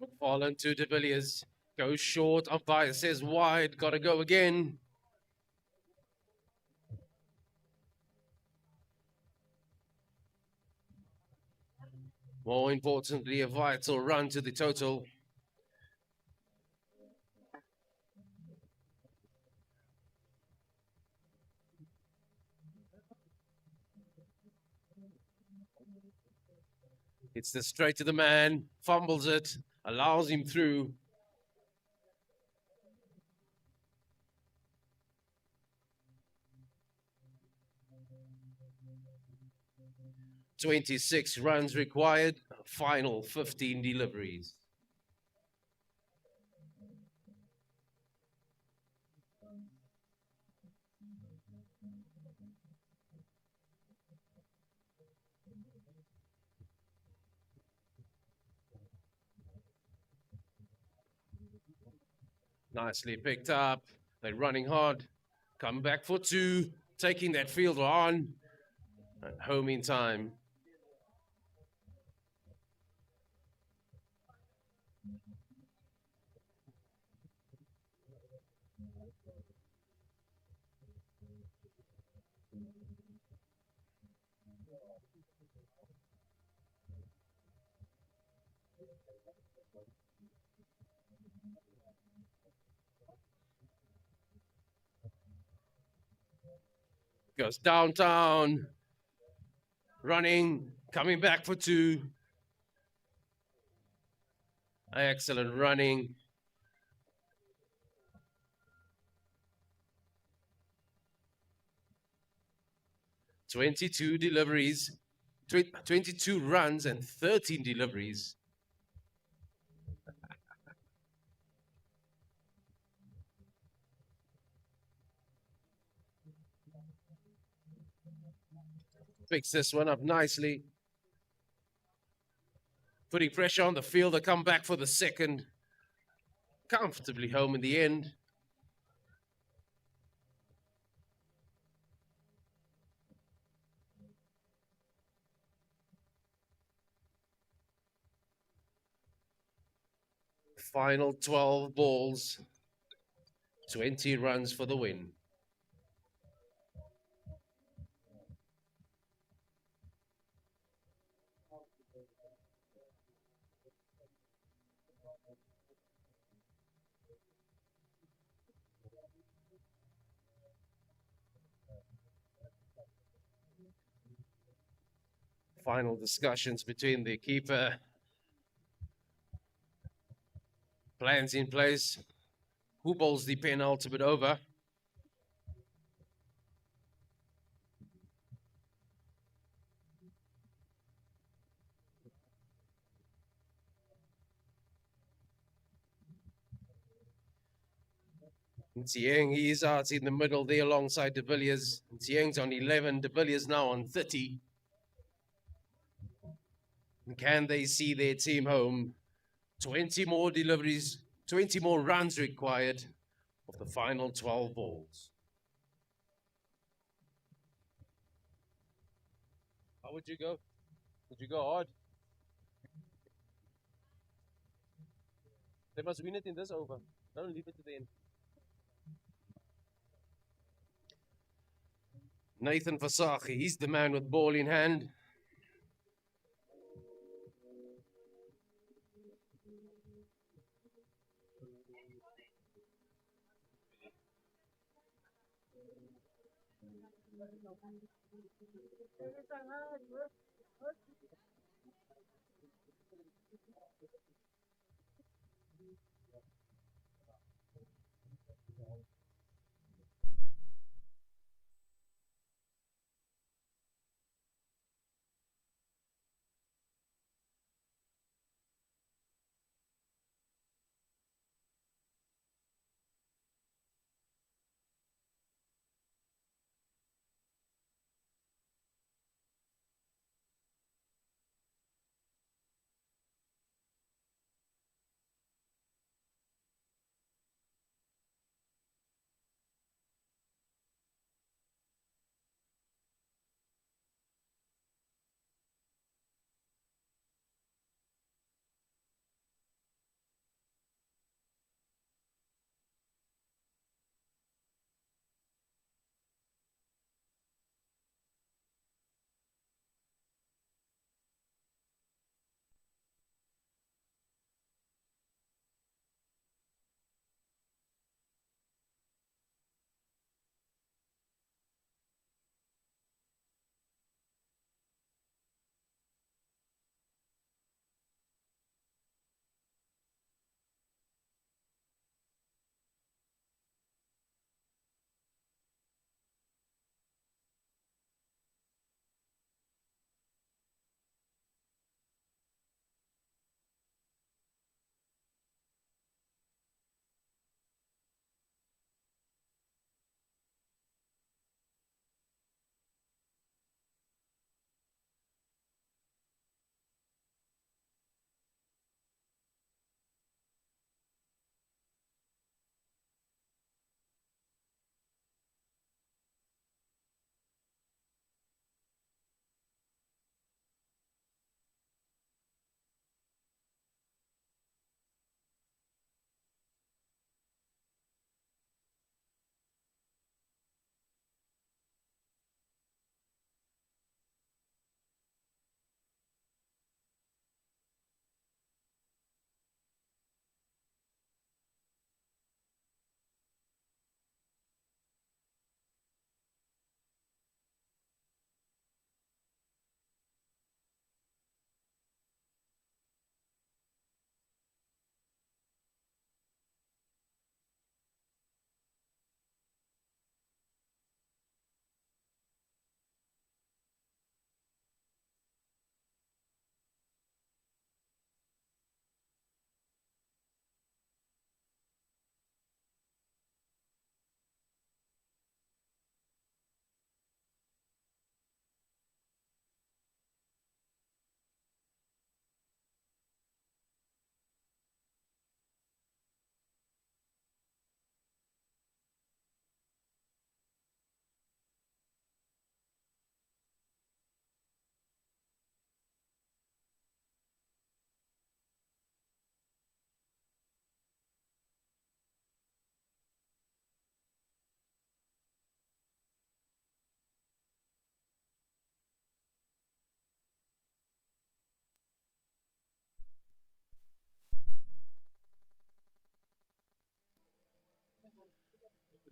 McFarlane to De Villiers. Goes short. Umpire says wide. Got to go again. More importantly, a vital run to the total. It's the straight to the man, fumbles it, allows him through. 26 runs required, final 15 deliveries. Nicely picked up. They're running hard. Come back for two. Taking that fielder on. And home in time. Goes downtown. Running. Coming back for two. Excellent running. .22 runs and 13 deliveries. Picks this one up nicely. Putting pressure on the fielder, come back for the second. Comfortably home in the end. Final 12 balls. 20 runs for the win. Final discussions between the keeper. Plans in place. Who bowls the penultimate over? Tsieng, he's out in the middle there alongside De Villiers. Tsieng's on 11, De Villiers now on 30. Can they see their team home? 20 more deliveries, 20 more runs required of the final 12 balls. How would you go? Would you go hard? They must win it in this over. Don't leave it to the end. Nathan Vasachi, he's the man with ball in hand.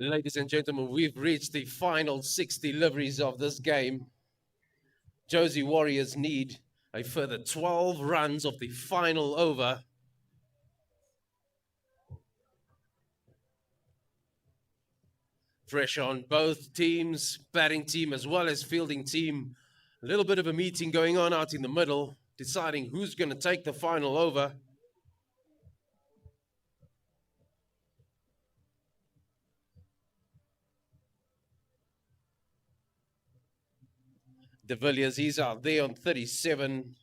Ladies and gentlemen, we've reached the final 6 deliveries of this game. Josie Warriors need a further 12 runs of the final over. Pressure on both teams, batting team as well as fielding team. A little bit of a meeting going on out in the middle, deciding who's going to take the final over. De Villiers, he's out there on 37.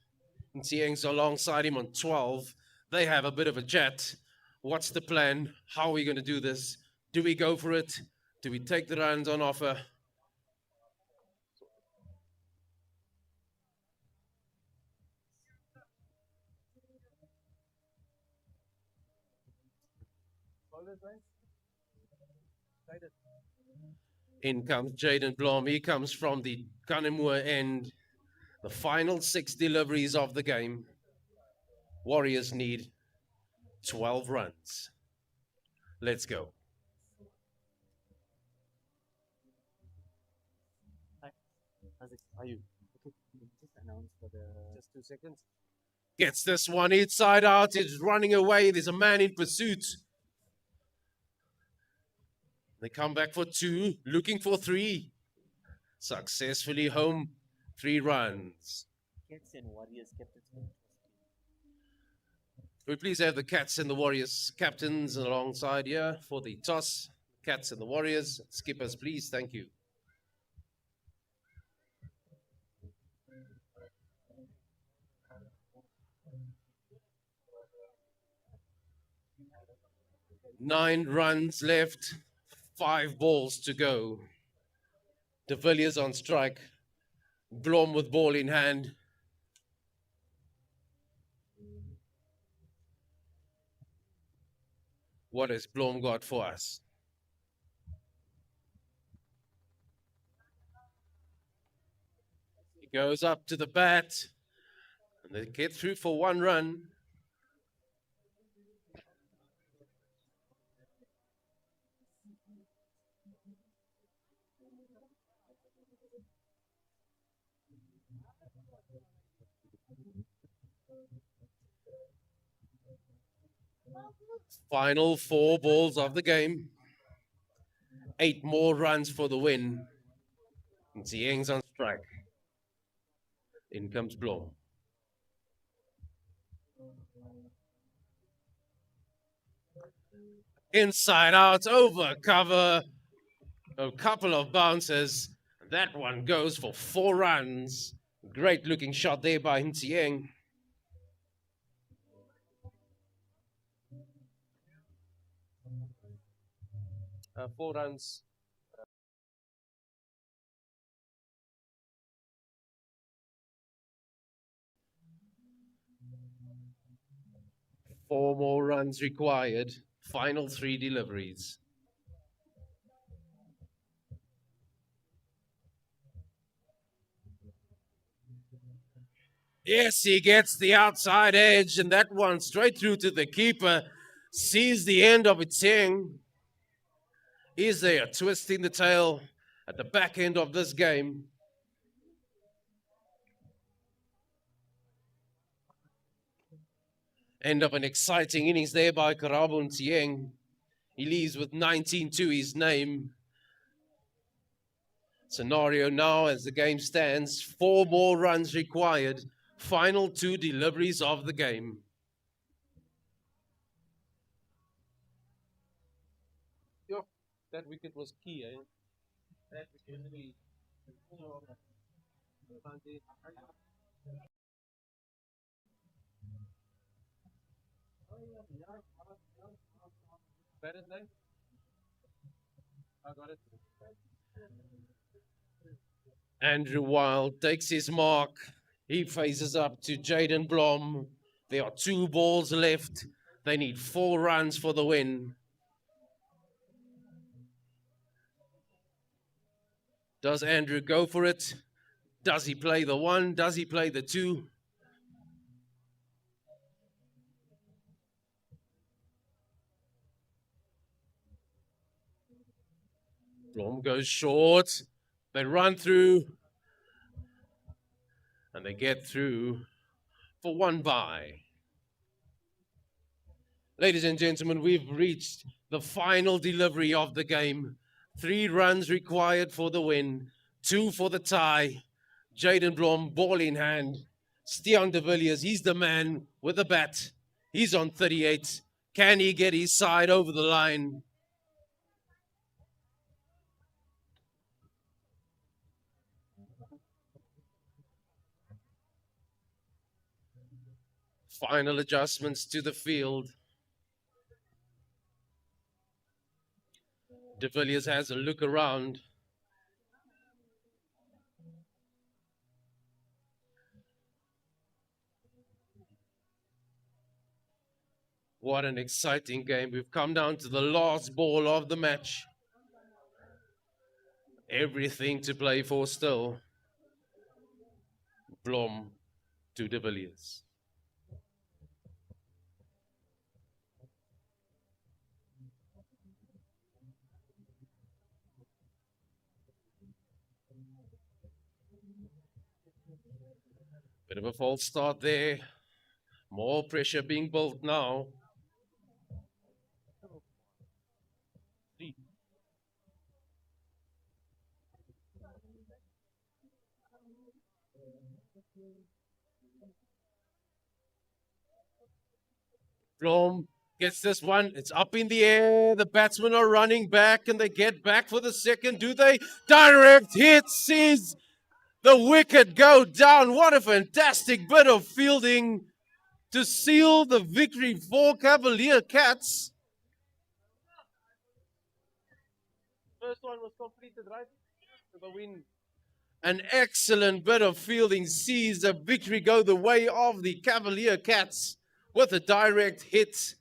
And Tsieng's alongside him on 12. They have a bit of a chat. What's the plan? How are we going to do this? Do we go for it? Do we take the runs on offer? In comes Jaden Blom. He comes from the Gunnemoor end. The final 6 deliveries of the game. Warriors need 12 runs. Let's go. Hi. Are you? Okay. Just announce for the. Just 2 seconds. Gets this one inside out. It's running away. There's a man in pursuit. They come back for 2, looking for 3. Successfully home, 3 runs. Cats and Warriors captains. We please have the Cats and the Warriors captains alongside here for the toss. Cats and the Warriors. Skippers, please. Thank you. Nine runs left, 5 balls to go. De Villiers on strike. Blom with ball in hand. What has Blom got for us? He goes up to the bat, and they get through for 1 run. Final 4 balls of the game. 8 more runs for the win. And Tsieng's on strike. In comes Blom. Inside out, over cover. A couple of bounces. That one goes for 4 runs. Great looking shot there by Tsieng. 4 runs. 4 more runs required. Final 3 deliveries. Yes, he gets the outside edge, and that one straight through to the keeper. Sees the end of it, Tsieng. Is there a twist in the tail at the back end of this game? End of an exciting innings there by Karabo Tsieng. He leaves with 19 to his name. Scenario now as the game stands, 4 more runs required. Final 2 deliveries of the game. Yo, that wicket was key, eh? That wicket really. Better than I got it. Andrew Wild takes his mark. He faces up to Jaden Blom. There are 2 balls left. They need 4 runs for the win. Does Andrew go for it? Does he play the 1? Does he play the 2? Blom goes short. They run through. And they get through for one bye. Ladies and gentlemen, we've reached the final delivery of the game. 3 runs required for the win, 2 for the tie. Jaden Blom, ball in hand. Stian de Villiers, he's the man with the bat. He's on 38. Can he get his side over the line? Final adjustments to the field. De Villiers has a look around. What an exciting game. We've come down to the last ball of the match. Everything to play for still. Blom to de Villiers. Bit of a false start there. More pressure being built now. Blom gets this one. It's up in the air. The batsmen are running back and they get back for the second. Do they? Direct hit sees the wicket go down. What a fantastic bit of fielding to seal the victory for Cavalier Cats. First one was completed, right? The win. An excellent bit of fielding sees the victory go the way of the Cavalier Cats with a direct hit.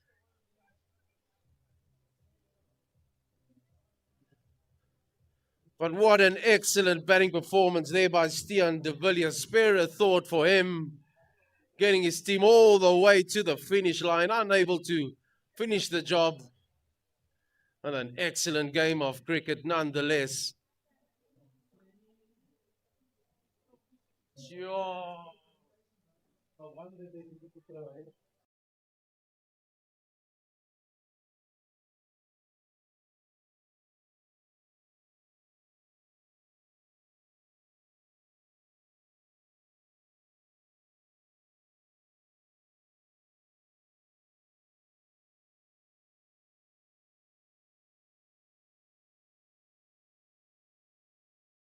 But what an excellent batting performance there by Stian de Villiers. Spare a thought for him, getting his team all the way to the finish line, unable to finish the job. And an excellent game of cricket nonetheless. Sure.